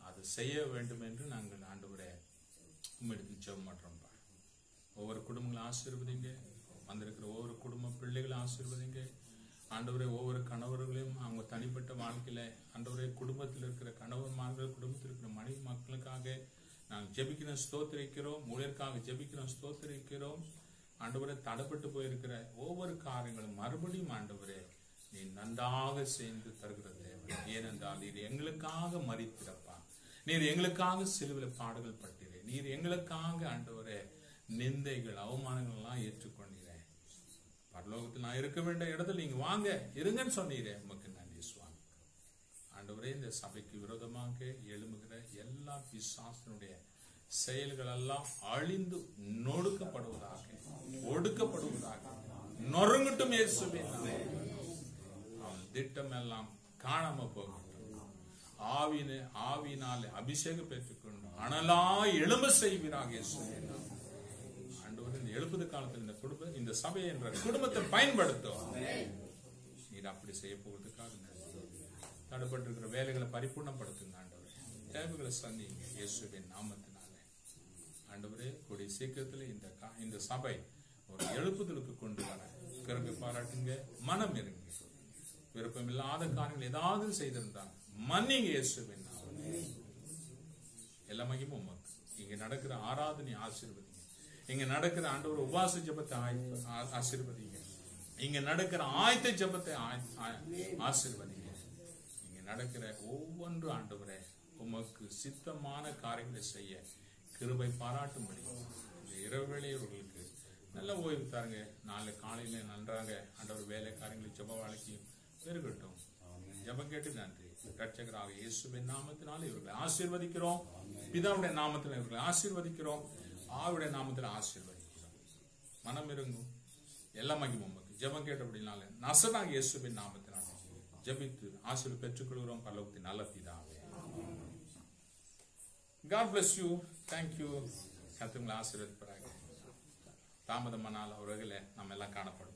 அதை செய்ய வேண்டும் என்று நாங்கள் ஆண்டவரே உம்மிடத்தில் ஜெபம் பண்றோம்பா. ஒவ்வொரு குடும்பங்களும் ஆசீர்வதிங்க. வந்திருக்கிற ஒவ்வொரு குடும்ப பிள்ளைகளும் ஆசீர்வதிங்க ஆண்டவரே. ஒவ்வொரு கணவர்களையும் அவங்க தனிப்பட்ட வாழ்க்கையில ஆண்டவரே, குடும்பத்தில் இருக்கிற கணவன்மார்கள், குடும்பத்தில் இருக்கிற மனைவி மக்களுக்காக நாங்கள் ஜெபிக்கிறோம், ஸ்தோத்திரிக்கிறோம். ஊழியருக்காக ஜெபிக்கிறோம், ஸ்தோத்திரிக்கிறோம். ஆண்டவரே, தடைப்பட்டு போயிருக்கிற ஒவ்வொரு காரியங்களும் மறுபடியும் ஆண்டவரே நீ நன்றாக சேர்ந்து தருகிற தேவன். ஏனென்றால் நீர் எங்களுக்காக மரித்திரப்பா, நீர் எங்களுக்காக சிலுவையில் பாடுகள் பட்டீரே, நீர் எங்களுக்காக ஆண்டவரே நிந்தைகள் அவமானங்கள் எல்லாம் ஏற்றுக்கொண்டீரே. பரலோகத்தில் நான் இருக்க வேண்டிய இடத்துல நீங்க வாங்க இருங்கன்னு சொன்னீரே. உமக்கு நன்றி சுவாமி. ஆண்டவரே, இந்த சபைக்கு விரோதமாக எழும்புகிற எல்லா பிசாசனுடைய செயல்கள் எல்லாம் அழிந்து நொடுக்கப்படுவதாக, ஒடுக்கப்படுவதாக, நொறுங்கட்டும் இயேசுவின் நாமத்தில். அவன் திட்டம் எல்லாம் காணாம போகட்டும். ஆவியினாலே அபிஷேகம் பெற்றுக்கொண்டு அனலா எழும்ப செய்வீராக இயேசுவின் நாமத்தில். ஆண்டவரே, இந்த எழுபது காலத்தில் இந்த குடும்பம், இந்த சபை என்ற குடும்பத்தை பயன்படுத்தும். நீர் அப்படி செய்ய போவதற்காக தடைப்பட்டிருக்கிற வேலைகளை பரிபூர்ணப்படுத்துங்க ஆண்டவரே. தேவைகளை சந்திங்க இயேசுவின் நாமத்தினாலே. ஆண்டவரே, கூடிய சீக்கிரத்தில் இந்த சபை ஒரு எழுப்புதலுக்கு கொண்டு வர கிருபை பாராட்டுங்க. மனம் இருங்க. விருப்பம் இல்லாத காரியங்கள் ஏதாவது செய்திருந்தாங்க மன்னிங்க இயேசுவின் நாமத்தினாலே. எல்லா மகிமும் உமக்கு. இங்க நடக்கிற ஆராதனை ஆசீர்வதிங்க. இங்க நடக்கிற ஆண்டவர் உபவாச ஜெபத்தை ஆசீர்வதிங்க. இங்க நடக்கிற ஆயத்த ஜெபத்தை ஆசீர்வதிங்க. இங்க நடக்கிற ஒவ்வொன்று ஆண்டவரே உமக்கு சித்தமான காரியங்களை செய்ய கிருபை பாராட்டும்படி இந்த இரவு வேளையவர்களுக்கு நல்ல ஓய்வு தாருங்க. நாளை காலையில நன்றாக ஆண்டவர் வேலை காரியங்களை ஜெப வாழ்க்கையும் பெருகட்டும். ஜெபம் கேட்டு நன்றி. ரட்சகராக இயேசுவின் நாமத்தினால இவர்களை ஆசீர்வதிக்கிறோம். பிதாவுடைய நாமத்தில் இவர்களை ஆசீர்வதிக்கிறோம். ஆவுடைய நாமத்தில் ஆசீர்வதிக்கிறோம். மனம் இருங்கும். எல்லா மகிமும் உமக்கு. ஜெபம் கேட்டபடினால நசனாக இயேசுவின் நாமத்தினால ஜெபித்து ஆசீர்வாதம் பெற்றுக்கொள்கிறோம். பரலோகத்தின் நல்ல பிதாவே. God bless you. Thank you. கர்த்தர் உங்களை ஆசீர்வதிப்பாராக. தாமதமானால் அவர்களை நம்ம எல்லாம் காணப்படும்.